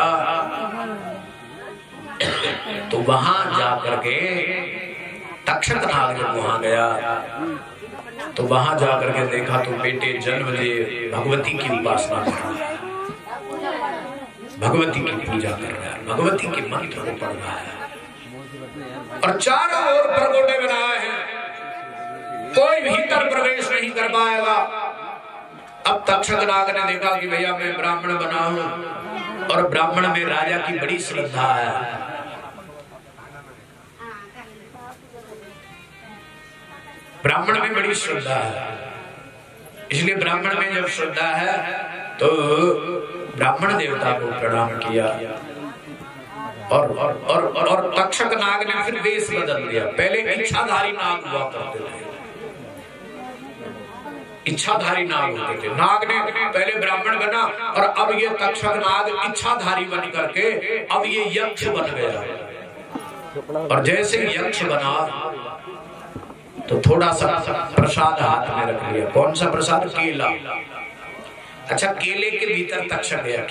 तो वहां जाकर के तक्षक नाग जब वहां गया तो वहां जाकर के देखा तो बेटे जन्म ले भगवती की उपासना कर रहा है, भगवती की पूजा कर रहा है, भगवती के मंत्र को पढ़ रहा है और चारों ओर परगोटे बनाए हैं, कोई भीतर प्रवेश नहीं कर पाएगा। अब तक्षक नाग ने देखा कि भैया मैं ब्राह्मण बना हूं और ब्राह्मण में राजा की बड़ी श्रद्धा है। ब्राह्मण में बड़ी श्रद्धा है, इसलिए ब्राह्मण में जब श्रद्धा है तो ब्राह्मण देवता को प्रणाम किया और तक्षक नाग ने फिर वेश बदल दिया। पहले इच्छाधारी नाग हुआ करते थे, इच्छाधारी नाग होते थे। नाग ने पहले ब्राह्मण बना और अब ये तक्षक नाग इच्छाधारी बन करके अब ये यक्ष बन गया। और जैसे यक्ष बना तो थोड़ा सा प्रसाद हाथ में रख लिया। कौन सा प्रसाद? केला। अच्छा, केले के भीतर तक्षक गया।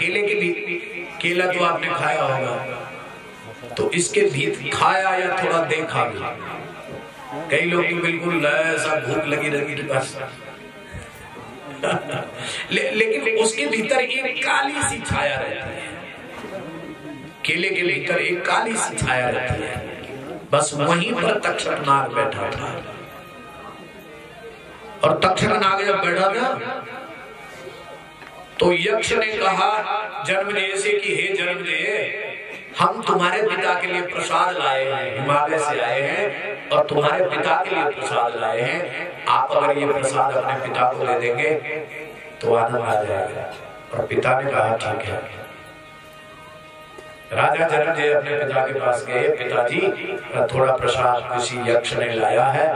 केला तो आपने खाया होगा, तो इसके भीतर खाया या थोड़ा देखा भी। कई लोग तो बिल्कुल ऐसा भूख लगी रहती बस लेकिन उसके भीतर एक काली सी छाया रहती है। केले के भीतर एक काली सी छाया रहती है, बस वहीं पर तक्षक नाग बैठा था। और तक्षक नाग जब बैठा था तो यक्ष ने कहा जन्मदेव से कि हे जन्मदेव, हम तुम्हारे पिता के लिए प्रसाद लाए हैं, हिमालय से आए हैं और तुम्हारे पिता के लिए प्रसाद लाए हैं। आप अगर ये प्रसाद अपने पिता को दे देंगे तो आनंद आ जाएगा। और पिता ने कहा ठीक है। राजा जन्मदेव अपने पिता के पास गए, पिताजी थोड़ा प्रसाद किसी यक्ष ने लाया है,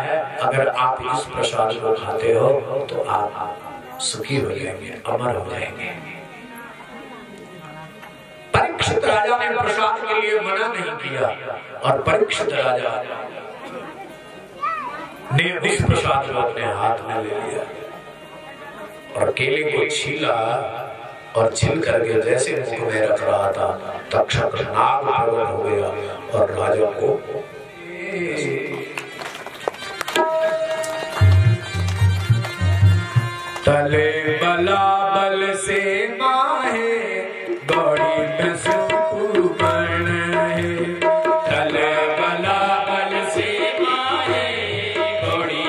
अगर आप इस प्रसाद को खाते हो तो आप सुखी हो जाएंगे, अमर हो जाएंगे। परीक्षित राजा ने प्रसाद के लिए मना नहीं किया और परीक्षित राजा ने उस प्रसाद को अपने हाथ में ले लिया और केले को छीला और छील करके जैसे मुख में रख रहा था तक्षक नाग प्रकट हो गया और राजा को तले बला बल से माहे गौड़ी बला बल से माहे, थोड़ी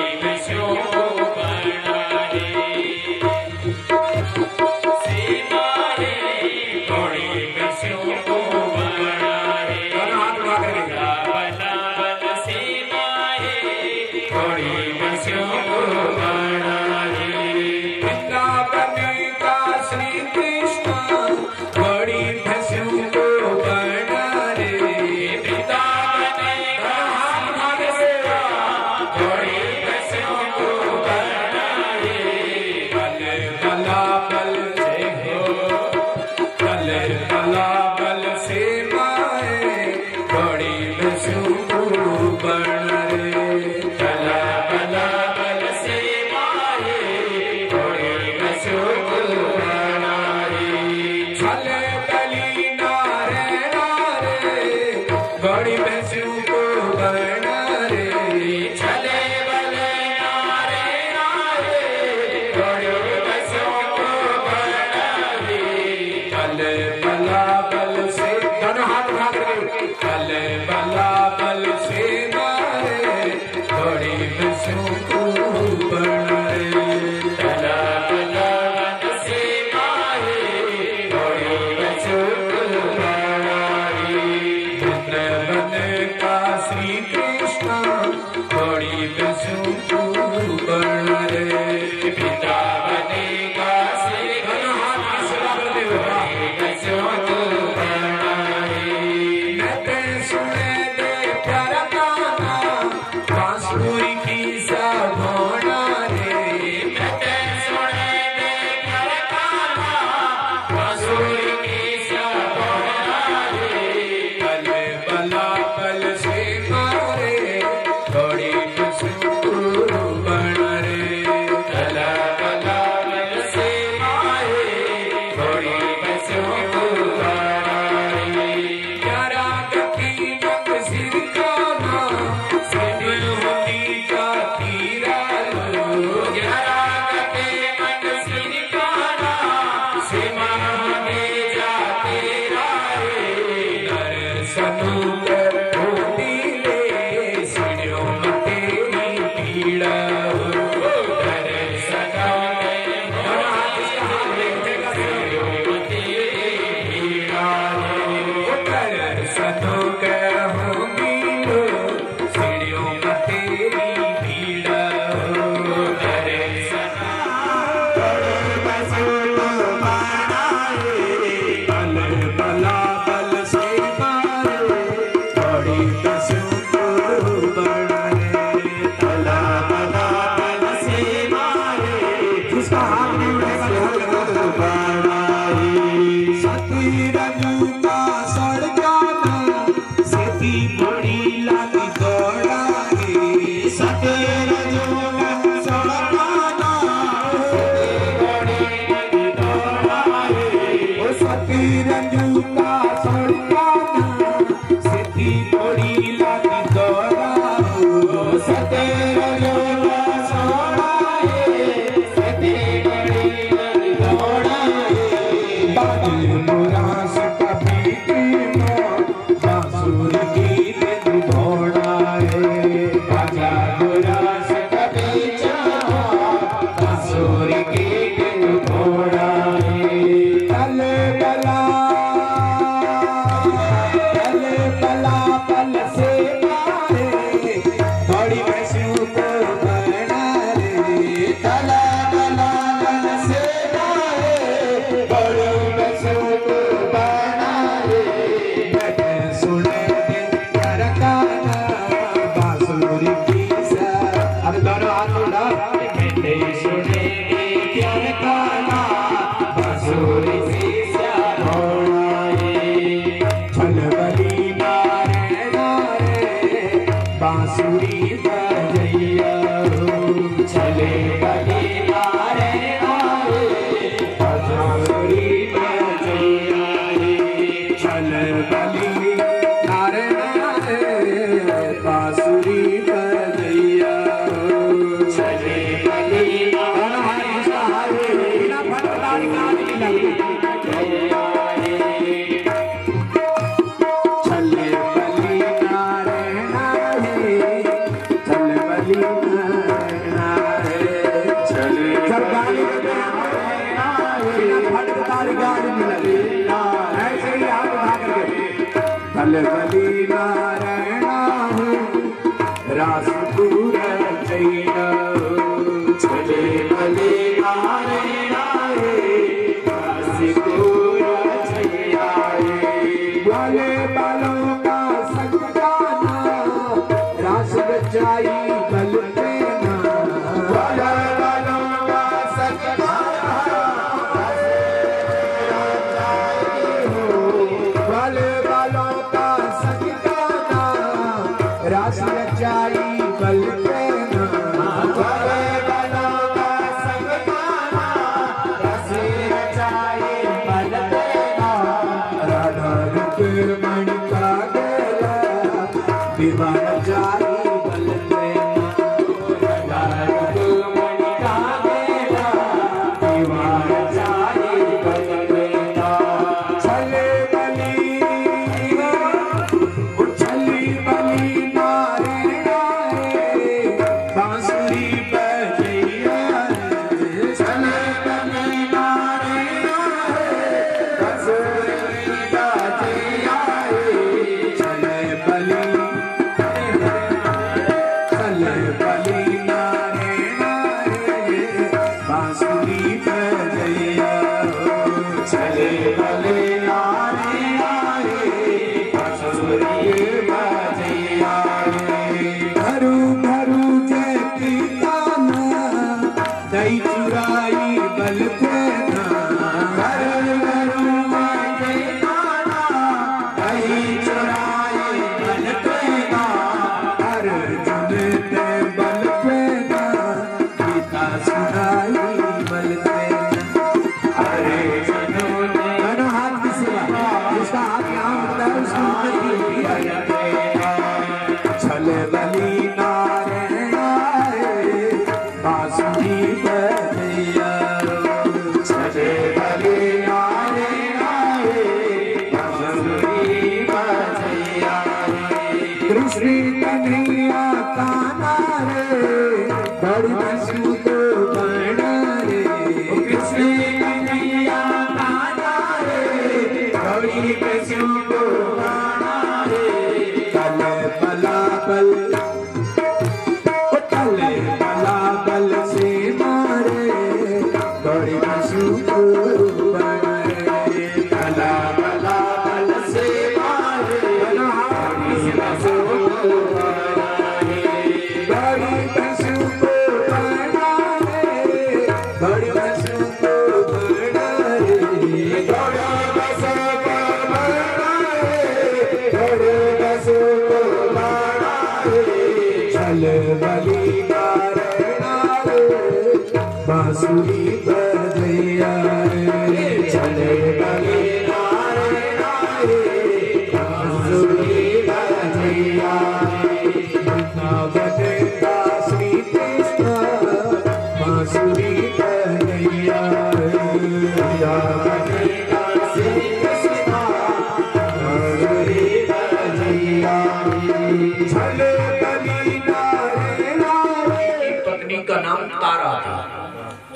विवाह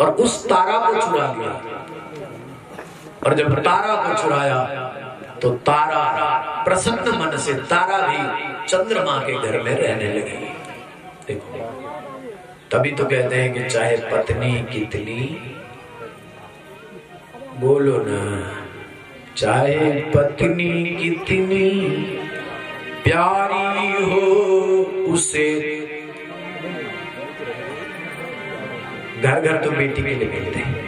और उस तारा को चुरा लिया। और जब तारा को चुराया तो तारा प्रसन्न मन से तारा भी चंद्रमा के घर में रहने लगी। देखो तभी तो कहते हैं कि चाहे पत्नी कितनी, बोलो ना, चाहे पत्नी कितनी प्यारी हो उसे घर घर तो बेटी के लिए मिलते हैं।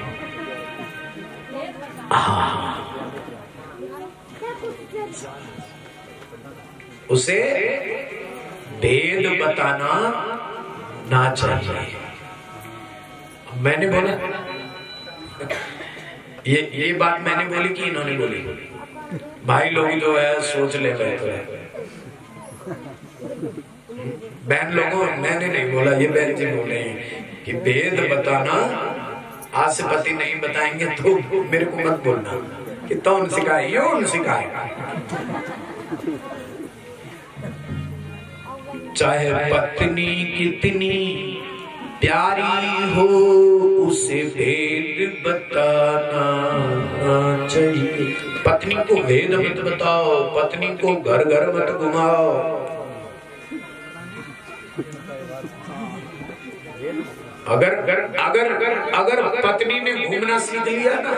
उसे भेद बताना ना चाहिए। मैंने बोला ये बात मैंने बोली कि इन्होंने बोली? भाई लोग जो है सोच ले बैठे हैं। बहन लोगों मैंने नहीं बोला, ये बहन जी बोले हैं कि भेद बताना आज से पति नहीं बताएंगे तो मेरे को मत बोलना कि तो उन सिखाए, ये उन सिखाए। चाहे पत्नी कितनी प्यारी हो उसे भेद बताना चाहिए। पत्नी को भेद मत बताओ, पत्नी को घर घर मत घुमाओ। अगर अगर अगर अगर पत्नी ने घूमना सीख लिया ना,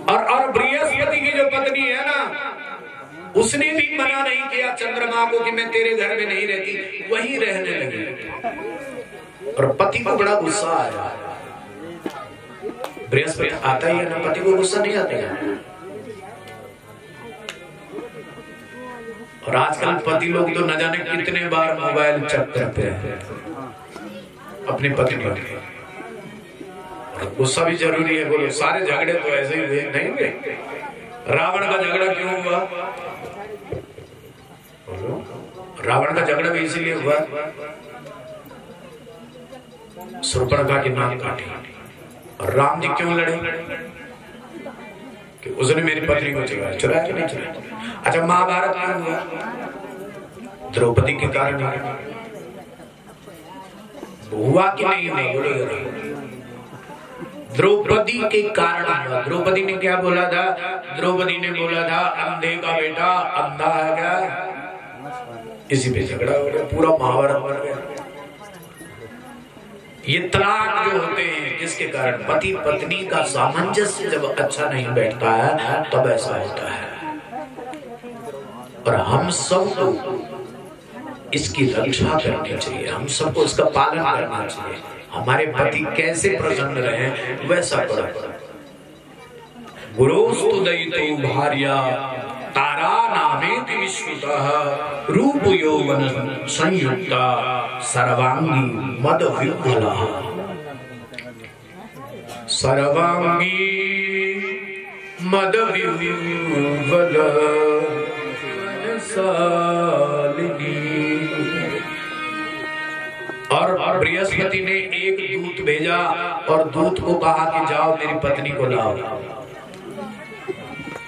और बृहस्पति की जो पत्नी है ना, उसने भी मना नहीं किया चंद्रमा को कि मैं तेरे घर में नहीं रहती, वही रहने लगी। और पति को बड़ा गुस्सा आया। बृहस्पति आता ही है ना, पति को गुस्सा नहीं आता है। और आजकल पति लोग तो न जाने कितने बार मोबाइल चेक करते हैं अपनी पत्नी के। गुस्सा भी जरूरी है, बोलो सारे झगड़े तो ऐसे ही नहीं हुए। रावण का झगड़ा क्यों हुआ? रावण का झगड़ा भी इसीलिए हुआ, शूर्पणखा की नाक काटी। और राम जी क्यों लड़े? कि उसने मेरी पत्नी को चुराया कि नहीं चुराया? अच्छा, महाभारत क्यों हुआ? द्रौपदी के कारण हुआ कि नहीं? द्रौपदी के कारण हुआ। द्रौपदी ने क्या बोला था? द्रौपदी ने बोला था अंधे का बेटा अंधा है क्या? इसी पे झगड़ा हो गया, पूरा महाभारत बन गया। ये तलाक जो होते हैं जिसके कारण पति पत्नी का सामंजस्य जब अच्छा नहीं बैठता है तब ऐसा होता है। और हम सबको इसकी रक्षा करनी चाहिए, हम सबको इसका पालन करना चाहिए। हमारे पति कैसे प्रसन्न रहे वैसा करो। गुरोस्तु दयितो भार्या तारा नामेति विश्रुतः रूप यौवन संयुक्ता सर्वांगी मद विह्वला। सर्वांगी मद विह्वला और बृहस्पति ने एक दूत भेजा और दूत को कहा कि जाओ मेरी पत्नी को लाओ।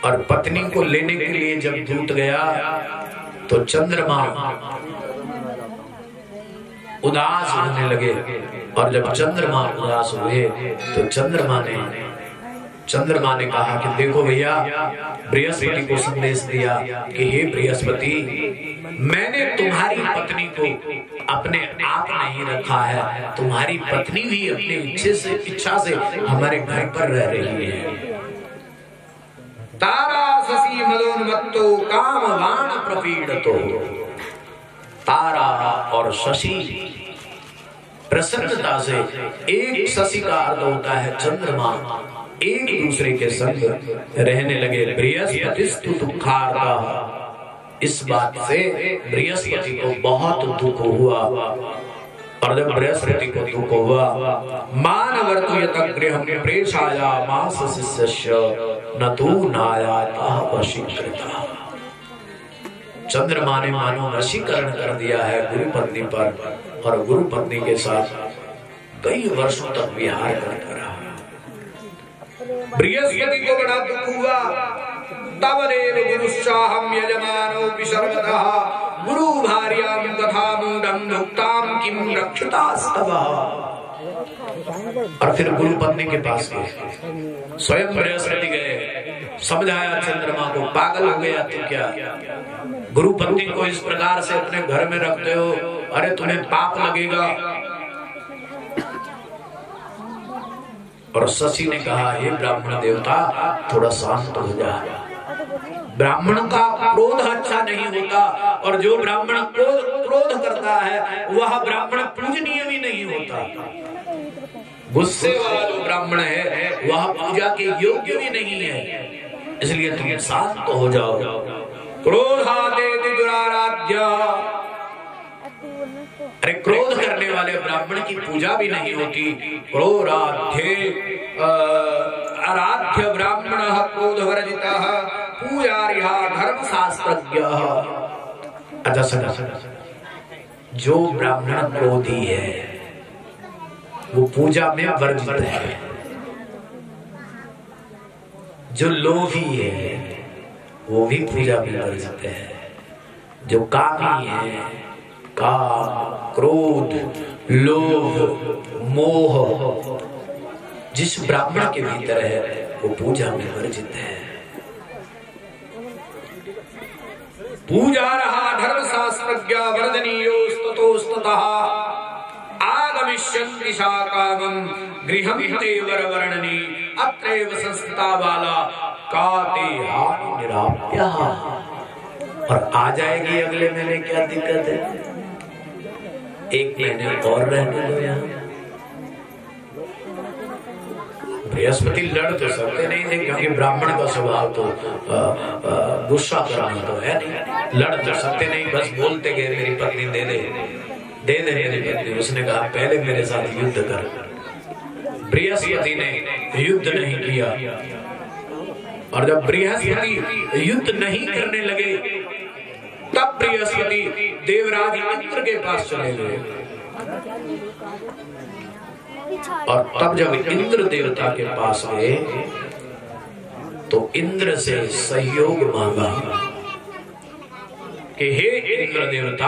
और पत्नी को लेने के लिए जब दूत गया तो चंद्रमा उदास होने लगे। और जब चंद्रमा उदास हुए तो चंद्रमा ने कहा कि देखो भैया, बृहस्पति को संदेश दिया कि हे बृहस्पति, मैंने तुम्हारी पत्नी को अपने आप नहीं रखा है, तुम्हारी पत्नी भी अपने इच्छा से हमारे घर पर रह रही है। तारा शशि मदोन्मत्तो कामवान प्रपीड़तो। तारा और शशि प्रसन्नता से, एक शशि का अर्थ होता है चंद्रमा, एक दूसरे के संग रहने लगे। बृहस्पतिस्तु दुःखार्ता। इस बात से बृहस्पति को बहुत दुख हुआ। और जब बृहस्पति को दुख हुआ, मानवर्तु यतगृहं प्रेषाया मास शिष्यस्य न तू नायातः वशीकृता। चंद्रमा ने मानो वशीकरण कर दिया है गुरु पत्नी पर, और गुरु पत्नी के साथ कई वर्षों तक विहार करता रहा। बृहस्पति को बड़ा दुख हुआ। तब देव गुरुश्चाहं यजमानो विशर्मतः गुरु भार्यां तथा मूढ़ं भुक्तां किं रक्षितास्तवः। और फिर गुरु पत्नी के पास गए, स्वयं बृहस्पति गए, समझाया चंद्रमा को, पागल हो गया तो क्या, गुरु पत्नी को इस प्रकार से अपने घर में रखते हो, अरे तुम्हें पाप लगेगा। और शशि ने कहा, हे ब्राह्मण देवता, थोड़ा शांत हो जा। ब्राह्मण का क्रोध अच्छा नहीं होता, और जो ब्राह्मण क्रोध करता है वह ब्राह्मण पूजनीय भी नहीं होता। गुस्से वाला जो ब्राह्मण है वह पूजा के योग्य भी नहीं है। इसलिए तुम शांत हो जाओ। क्रोधादेति दुराराध्य। अरे क्रोध करने वाले ब्राह्मण की पूजा भी नहीं होती। क्रोधाध्ये आराध्य ब्राह्मण क्रोध वर्जितः पूजार्या धर्म शास्त्रज्ञ। अच्छा सुना, जो ब्राह्मण क्रोधी है वो पूजा में वर्जित है। जो लोभी है वो भी पूजा में वर्जित है। जो कामी है, काम, क्रोध, लोभ, मोह जिस ब्राह्मण के भीतर है वो पूजा में वर्जित है। पूजा रहा धर्म शास्त्रज्ञ वर्धनीयोस्ततोस्ततः आगमिष्यन्ति शाकामं गृहं ते वरवर्णनि अत्रैव संस्थिता बाला काते हानि निराप्यः। और आ जाएगी अगले महीने, क्या दिक्कत है, एक महीने और रहने दो यहाँ। बृहस्पति लड़ तो सकते नहीं थे, क्योंकि ब्राह्मण का स्वभाव तो गुस्सा करना तो है नहीं। लड़ तो सकते नहीं, बस बोलते गए मेरी पत्नी दे दे मेरी पत्नी। उसने कहा पहले मेरे साथ युद्ध कर। बृहस्पति ने युद्ध नहीं किया। और जब बृहस्पति युद्ध नहीं करने लगे तब बृहस्पति देवराज इंद्र के पास चले गए। और तब जब इंद्र देवता के पास गए तो इंद्र से सहयोग मांगा कि हे इंद्र देवता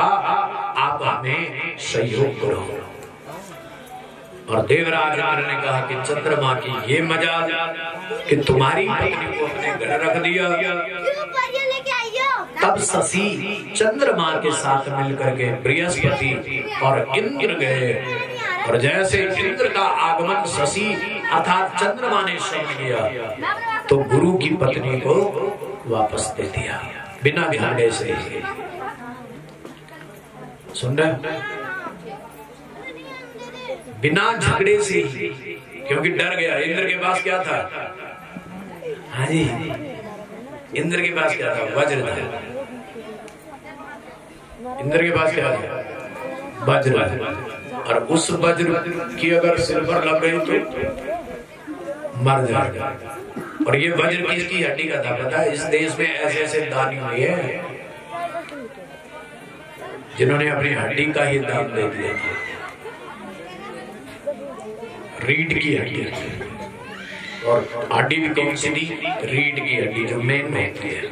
आप हमें सहयोग करो। और देवराज इंद्र ने कहा कि चंद्रमा की ये मजाल कि तुम्हारी पत्नी को अपने घर रख दिया। तब शशि चंद्रमा के साथ मिलकर के बृहस्पति और इंद्र गए। और जैसे इंद्र का आगमन शशि अर्थात चंद्रमा ने श्रवण किया तो गुरु की पत्नी को वापस दे दिया बिना झगड़े से। सुन रहे? बिना झगड़े से, क्योंकि डर गया। इंद्र के पास क्या था? हाँ जी, इंद्र के पास क्या था? वज्र था। इंद्र के पास क्या था? वज्र। और उस वज्र की अगर सिर पर लग गई तो मर जाएगा। और ये वज्र किसकी हड्डी का था पता है? इस देश में ऐसे ऐसे दानी हुए हैं जिन्होंने अपनी हड्डी का ही दान दे दिया था। रीढ़ की हड्डी, और हड्डी भी कौन सी थी? रीढ़ की हड्डी जो मेन होती है।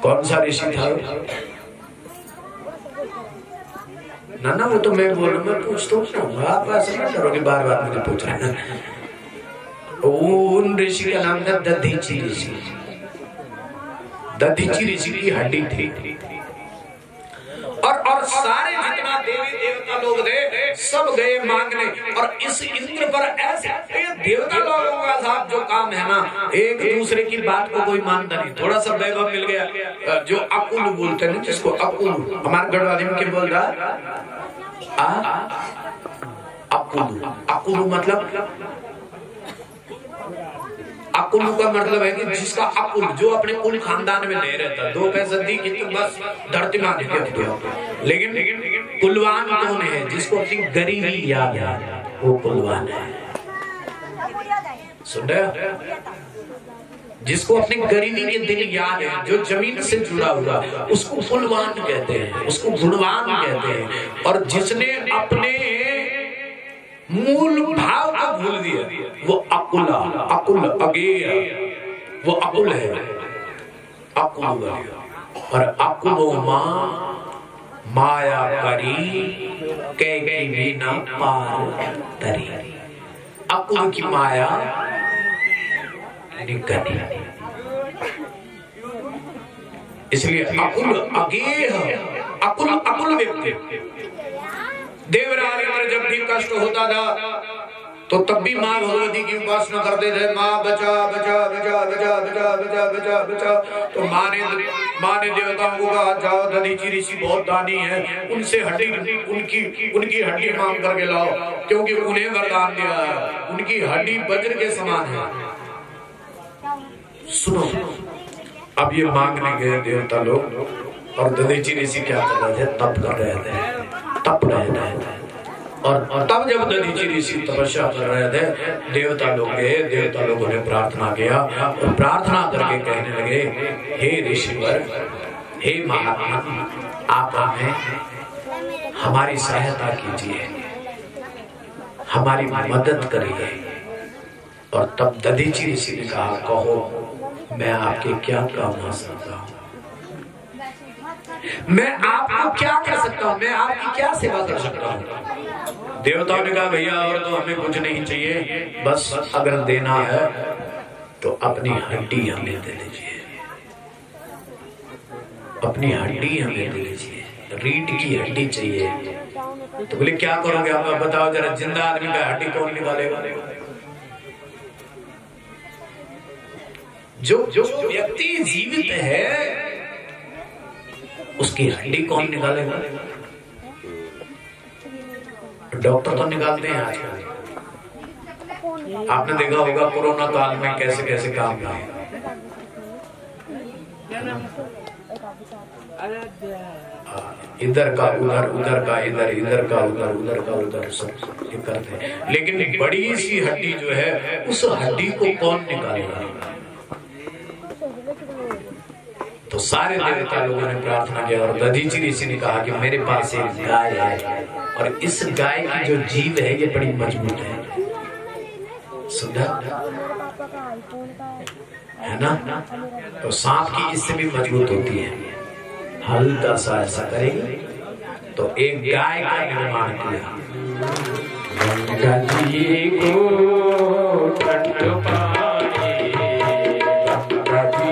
कौन सा ऋषि था? ना वो तो मैं बोल रहा, मैं पूछता हूँ, आप ऐसा ना करोगे बार बार मुझे पूछ रहे हैं। उन ऋषि का नाम था दधीची ऋषि। दधीची ऋषि की हड्डी थी। और सारे जितना देवी देवता लोग थे सब गए मांगने। और इस इंद्र पर ऐसे देवता लोगों का साथ जो काम है ना, एक दूसरे की बात को कोई मानता नहीं। थोड़ा सा वैभव मिल गया, जो अकुल बोलते हैं जिसको अकुल, हमारे गढ़वाली में क्या बोल रहा? अकुल। अकुल मतलब, अकुल का मतलब है कि जिसका अकुल, जो अपने कुल खानदान में नहीं रहता। 2 पैसा दी कि तुम बस धरती मान दिया। लेकिन कुलवान कौन है? जिसको अपनी गरीबी याद है, वो कुलवान है। सुन रहे? जिसको अपनी गरीबी के दिन याद है, जो जमीन से जुड़ा हुआ, उसको कुलवान कहते हैं, उसको गुणवान कहते हैं। और जिसने अपने मूल भाव को भूल दिया वो अकुला, अकुल अगेय, वो अकुल है, अकुल। और अकुलो माया करी के बिना पार तरी। अकुल की माया निकली, इसलिए अकुल अगेय, अकुल अकुल व्यक्ति। देवराज इंद्र जब भी कष्ट होता था तो तब भी माँ भगवती की उपासना करते थे। माँ बचा बचा बचा बचा बचा बचा बचा बचा। तो माँ ने देवताओं को कहा, जाओ दधीची ऋषि बहुत दानी है, उनसे हड्डी, उनकी हड्डी मांग करके लाओ, क्योंकि उन्हें वरदान दिया है, उनकी हड्डी वज्र के समान है। सुनो, अब ये मांगने गए देवता लोग, और दधीची ऋषि क्या कर रहे थे? तप कर रहे थे, तप रहे थे। और तब जब दधीची ऋषि तपस्या कर रहे थे, देवता लोग गए। देवता लोगों ने प्रार्थना किया और प्रार्थना करके कहने लगे, हे ऋषिवर, हे महात्मा, आप हमें हमारी सहायता कीजिए, हमारी मदद करिए। और तब दधीची ऋषि ने कहा, कहो मैं आपके क्या काम आ सकता हूँ? मैं आपको क्या कर सकता हूँ? मैं आपकी क्या सेवा कर सकता हूँ? देवताओं ने कहा, भैया और तो हमें कुछ नहीं चाहिए, बस अगर देना है तो अपनी हड्डी हमें दे दीजिए, अपनी हड्डी हमें दे दीजिए, रीढ़ की हड्डी चाहिए। तो बोले क्या करोगे आप? बताओ जरा, जिंदा आदमी का हड्डी कौन निकालेगा? जो व्यक्ति जीवित है उसकी हड्डी कौन निकालेगा? डॉक्टर तो निकालते हैं आजकल। आपने देखा होगा कोरोना काल में कैसे कैसे काम किए। इधर का उधर, उधर का इधर, इधर का उधर, उधर का उधर, सब ये करते हैं। लेकिन बड़ी सी हड्डी जो है, उस हड्डी को कौन निकालेगा? तो सारे देवता लोगों ने प्रार्थना किया और दधीचि ऋषि ने कहा कि मेरे पास एक गाय है और इस गाय की जो जीभ है ये बड़ी मजबूत है। सुधा है ना? तो सांप की इससे भी मजबूत होती है। हल्का सा ऐसा करेंगे तो एक गाय का निर्माण किया। गंगा जी को ठंड पानी, गंगा जी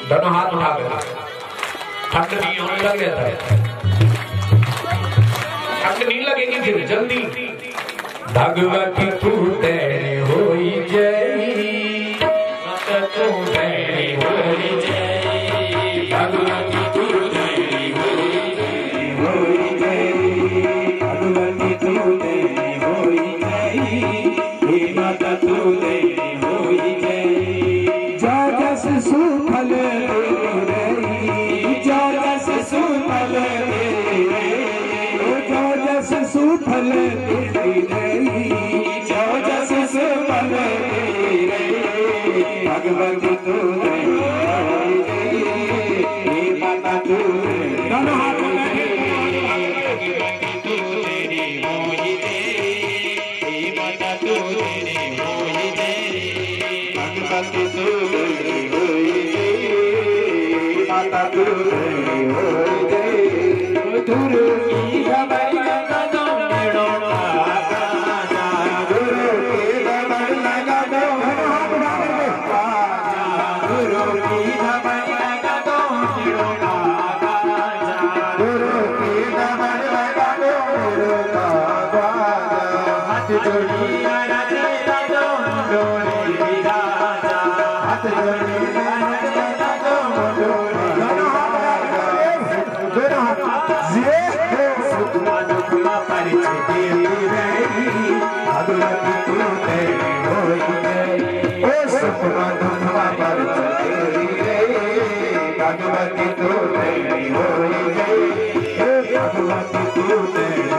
दोनों हाथ उठा कर ठंड नहीं होने लग गया था, ठंड नहीं लगेगी फिर जल्दी। भगवती तू तेरे होई जय, तू तेरे होई जय, भगवती तू तेरे होई जय, भगवती तू तेरे होई जय, हे माता तू तेरे होई जय। जगस सुफल रही, जगस सुफल रही, माता तू दोनों हाथ लगे माता तू तेरी होई दे भगवती तू तेरी होई दे माता तू तेरी होई दे गुरु की खबर लगा दो मेड़ो माता गुरु की खबर लगा दो गुरु की खबर लगा दो मेड़ो माता गुरु की खबर लगा दो मेड़ो माता हाथ जोड़िया राजे राजो डोरे विराजा हाथ जोड़िया राजे राजो डोरे सुखमा परिचय देती रही भगवती तू तेरी होई गई ओ सुखमा परिचय देती रही भगवती तू तेरी होई गई भगवती तू तेरी